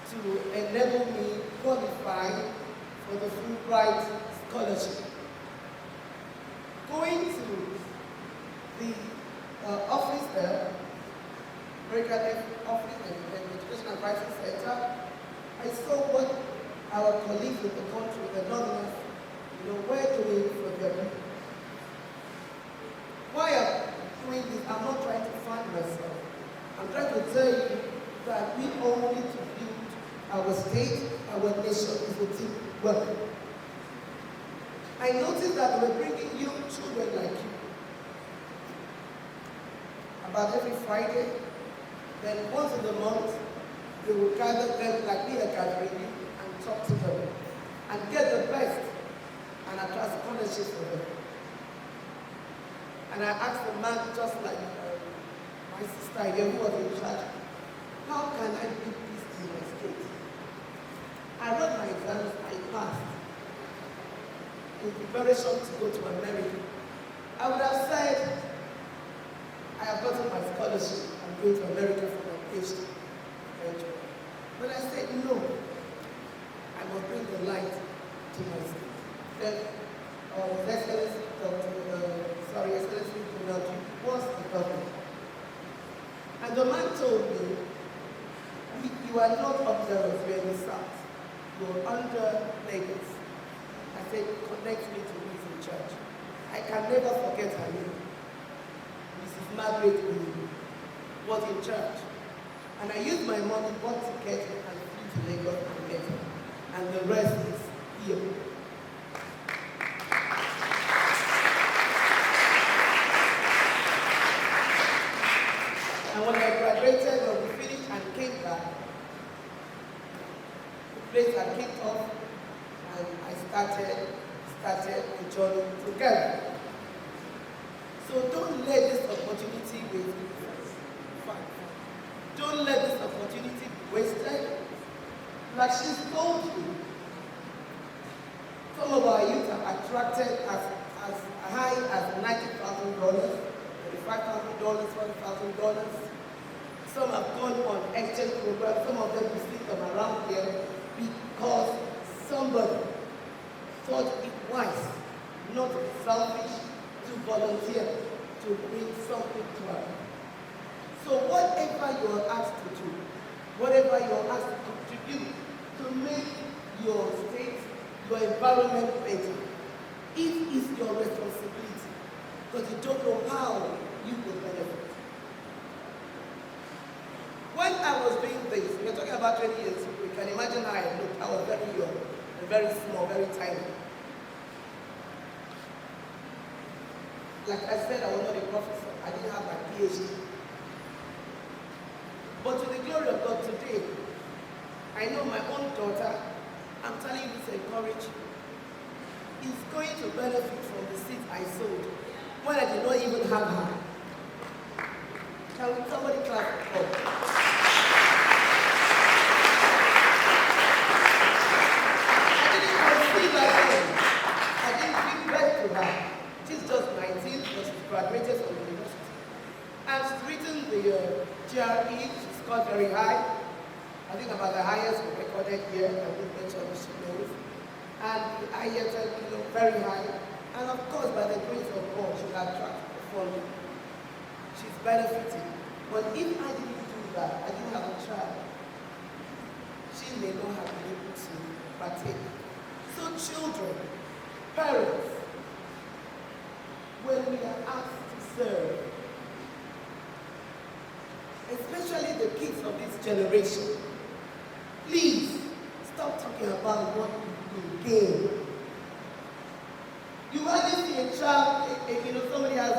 to enable me qualify for the Fulbright scholarship. Going to the office there, American Office and Education Advisory Center, I saw what our colleagues in the country, the Northerners, were doing for their people. Why I'm doing this, I'm not trying to find myself. I'm trying to tell you that we all need to build our state, our nation is a team work. I noticed that we're bringing young children like you about every Friday. Then once in a month, we will gather them like we are gathering you and talk to them and get the best and attract scholarships for them. And I asked the man, just like my sister here, who was in charge, how can I do this in my state? I wrote my exams, I passed. In preparation to go to America, I would have said, I have gotten my scholarship, I'm going to America for my PhD. But I said, no, I must bring the light to my state. Then, Excellency was the governor. And the man told me, you are not observers, you are in the south. You are under Lagos. I said, connect me to who is in charge. I can never forget her name. Mrs. Margaret was in charge. And I used my money, bought tickets, and flew to Lagos and met her. And the rest is here. And when I graduated, when we finished and came back, the place had kicked off, and I started the journey together. So don't let this opportunity waste. Don't let this opportunity be wasted. Like she's told you, some of our youth are attracted as high as $90,000, $35,000, $40,000. Some have gone on exchange programs. Some of them we see them around here because somebody thought it wise, not selfish, to volunteer to bring something to us. So whatever you are asked to do, whatever you are asked to contribute to make your state, your environment better, it is your responsibility, because you don't know how you will benefit. When I was doing this, we're talking about 20 years ago, you can imagine how I looked. I was very young, very small, very tiny. Like I said, I was not a professor. I didn't have my PhD. But to the glory of God today, I know my own daughter, I'm telling you this encourage you, is going to benefit from the seeds I sowed when I did not even have her. Can somebody clap for God? I didn't conceive her then. I didn't give birth to her. She's just 19, but she's graduated from university. And she's written the GRE, she scored very high. I think about the highest we recorded here, I won't mention what she knows. And I very high. And of course, by the grace of God, she'll attract the funding. She's benefiting. But if I didn't do that, I didn't have a child, she may not have been able to partake. So children, parents, when we are asked to serve, especially the kids of this generation, please stop talking about what you gain. You hardly see a child, somebody has a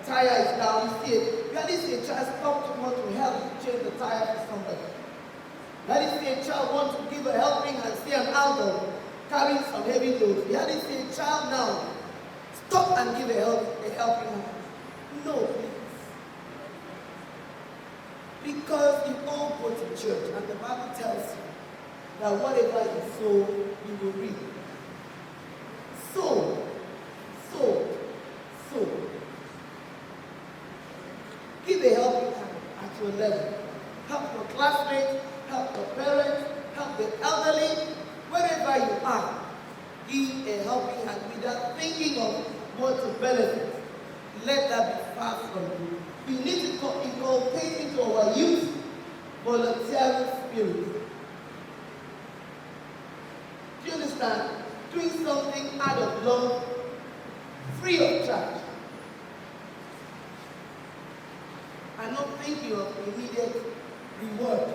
tire is down, you see it. You hardly see a child stop to want to help you change the tire for somebody. You hardly see a child want to give a helping and see an elbow carrying some heavy loads. You hardly see a child now Talk and give a helping hand. No, please. Because you all go to church and the Bible tells you that whatever you sow, you will reap. Sow. Give a helping hand at your level. Help your classmates, help your parents, help the elderly, wherever you are. Give a helping hand without thinking of what to benefit. Let that be far from you. We need to inculcate into our youth volunteering spirit. Do you understand? Doing something out of love, free of charge. And not thinking of immediate reward.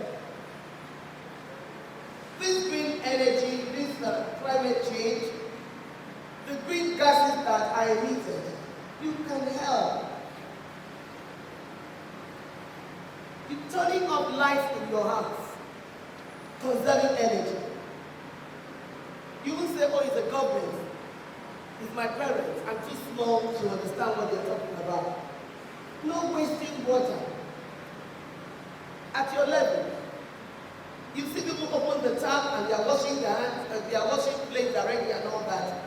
This green energy, this climate change, the green gases that are emitted, you can help. You're turning off lights in your house, conserving energy. You will say, oh, it's the government, it's my parents, I'm too small to understand what they're talking about. No wasting water. At your level, you see people open the tap and they are washing their hands, and they are washing plates already and all that.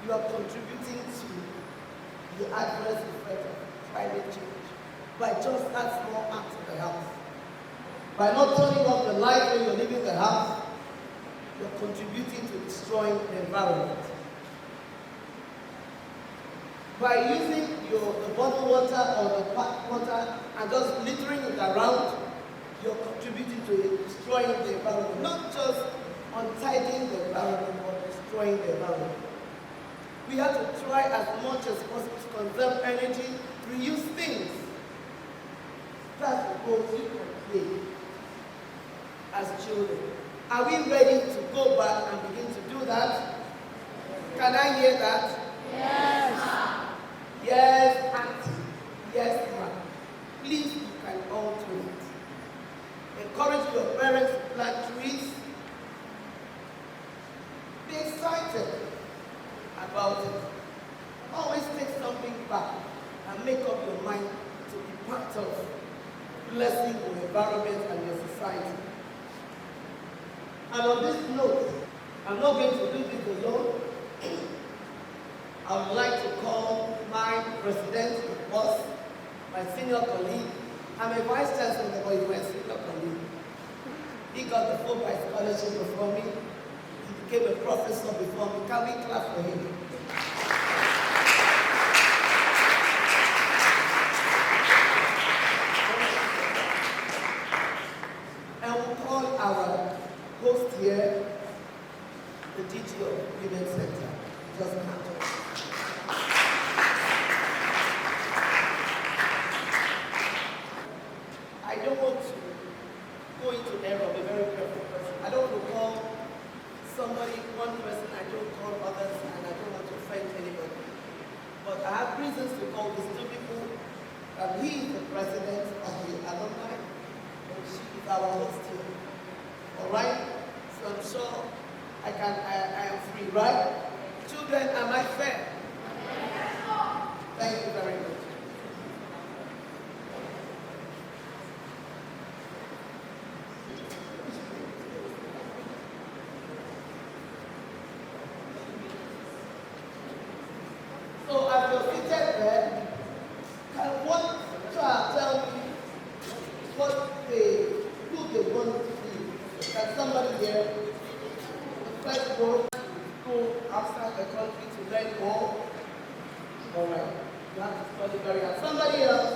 You are contributing to the adverse effect of climate change by just that small act in the house. By not turning off the light when you're leaving the house, you're contributing to destroying the environment. By using the bottled water or the packed water and just littering it around, you're contributing to destroying the environment. Not just untidying the environment, but destroying the environment. We have to try as much as possible to conserve energy, reuse things. That's the goal we can play as children. Are we ready to go back and begin to do that? Can I hear that? Yes. Yes, auntie. Yes, ma'am. Please, you can all do it. Encourage your parents to plant trees. Be excited about it. Always take something back and make up your mind to be part of blessing your environment and your society. And on this note, I'm not going to do this alone. I would like to call my president, boss, my senior colleague. I'm a vice chancellor, but he's my senior colleague. He got the Fulbright scholarship before me. He became a professor before me. Can we clap for him? And we'll call our host here, the DG of Women Center. Just come. I don't want to go into error, be very careful person. I don't want to call somebody, one person, I don't call others, and I don't want to offend anybody. But I have reasons to call these two people. He is the president of the Alumni, and she is our host here. All right? So I'm sure I am free, right? Children, am I fair? Thank you very much. So as you're seated there, can one child tell me who they want to be? Can somebody here, the first row, go outside the country to learn more? All right, you have to study very hard. Somebody else,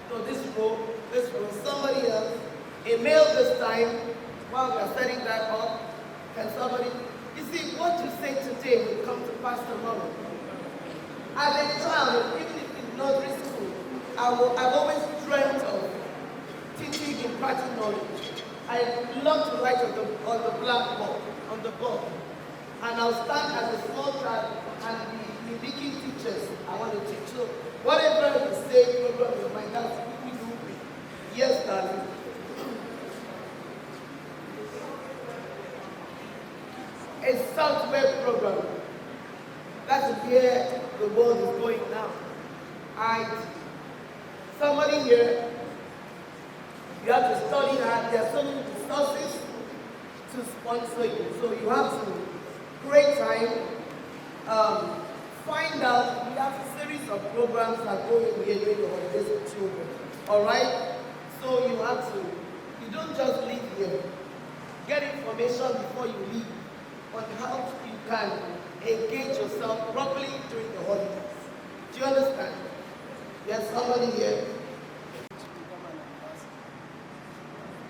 no, this row, somebody else, a male this time, while we are setting that up, can somebody, you see, what you say today will come to pass tomorrow. As a child, even if in nursery school, I've always dreamt of teaching imparting knowledge. I love to write on the blackboard, on the board. And I'll stand as a small child and be mimicking teachers. I want to teach you. Whatever you say, program your mind, that's what we do. Yes, darling. A Southwest program. That's where the world is going now. And somebody here, you have to study hard. There are so many resources to sponsor you. So you have to create time, find out. We have a series of programs that go in here during the holidays with children. Alright? So you have to, you don't just live here. Get information before you leave on how you can engage yourself properly during the holidays. Do you understand? There's somebody here.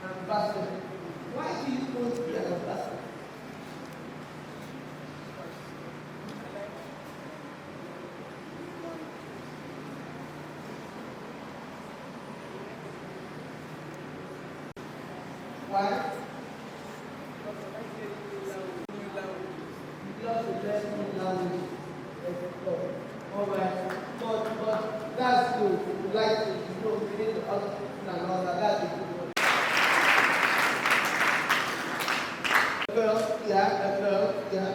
Ambassador. Why do you want to be an ambassador? Why? You love to learn new language. Alright, but that's good. You like to, we need to other people and all that. That's a good one. Girl, yeah, a girl, yeah.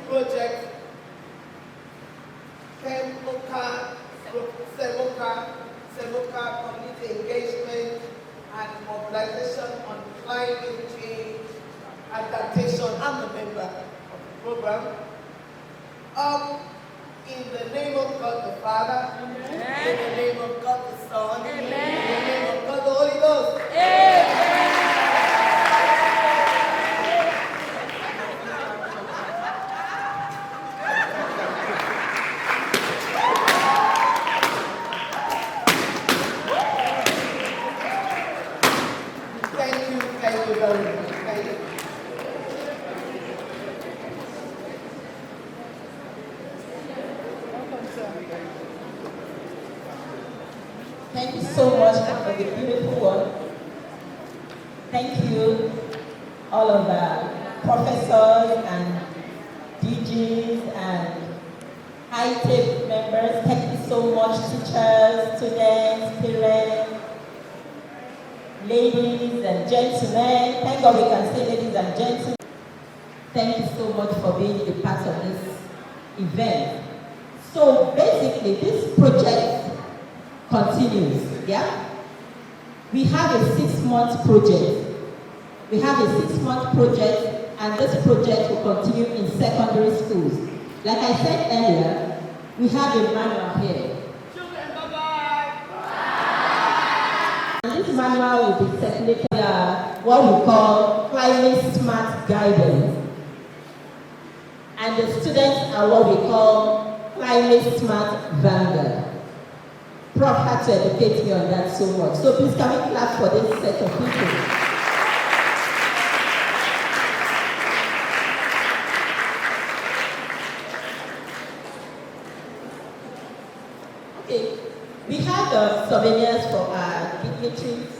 Project CEMoCCA Community Engagement and Mobilization on Climate Change Adaptation. I'm a member of the program. In the name of God the Father, in the name of God the Son, in the name of God the Holy Ghost. Thank you so much for the beautiful one. Thank you, all of the professors and DGs and high-tech members. Thank you so much, teachers, students, parents, ladies and gentlemen. Thank God we can say ladies and gentlemen. Thank you so much for being a part of this event. So basically, this project continues, yeah? We have a 6-month project. We have a 6-month project, and this project will continue in secondary schools. Like I said earlier, we have a manual here. Children, bye-bye. And this manual will be circulated what we call climate smart guidance. And the students are what we call climate smart vanguard. Prof had to educate me on that so much. So please can we clap for this set of people? Okay, we have souvenirs for our dignitaries.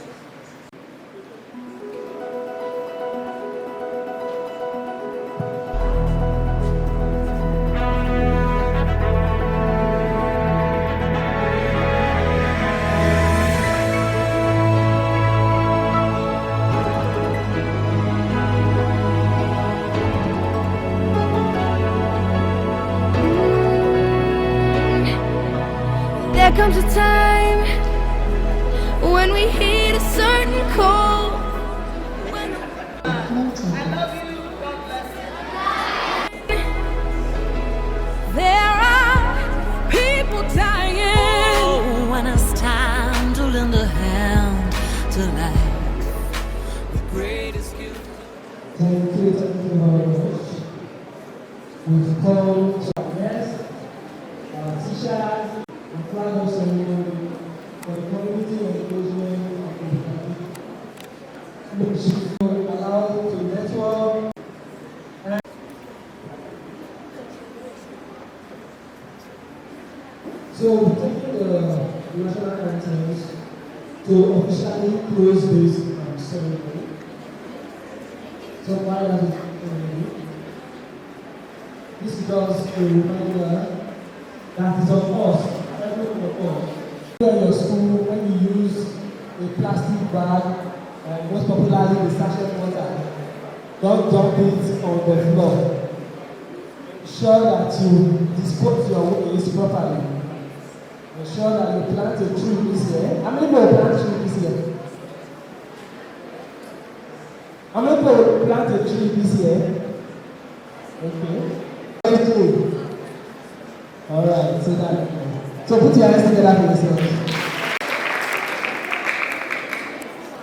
There comes a time when we hit a certain call. I love you. God bless you. There are people dying. Oh, when it's time to lend a hand to life, the greatest gift. Thank you very much. We've come to our guests, our teachers, and flag off ceremony for the Community Engagement and Mobilization. Allowed to network. So we're taking the national anthems to officially close this ceremony. So why does it this is just a reminder that is on us, every one of us. In your school, when you use a plastic bag, most popularly the sachet water, don't dump it on the floor. Ensure that you dispose your waste properly. Ensure that you plant a tree this year. How many people plant a tree this year? How many people plant a tree this year? Okay. Alright, so put your hands together for yourself.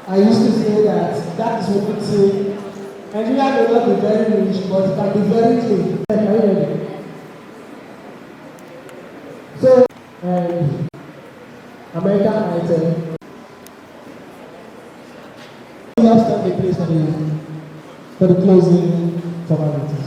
I used to say that is what we say. Nigeria may not be very rich, but it can be very clean. So, American item. We have started a place for the closing formalities.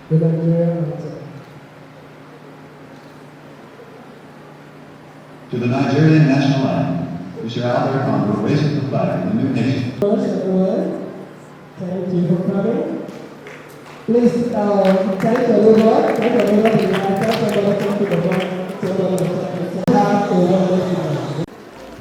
the Nigerian anthem. To the Nigerian national anthem, Mr. Albert Congo raises the flag of the new nation. First of all, thank you for coming. Please thank the Lord. Thank the Lord for the answer. Thank the Lord for the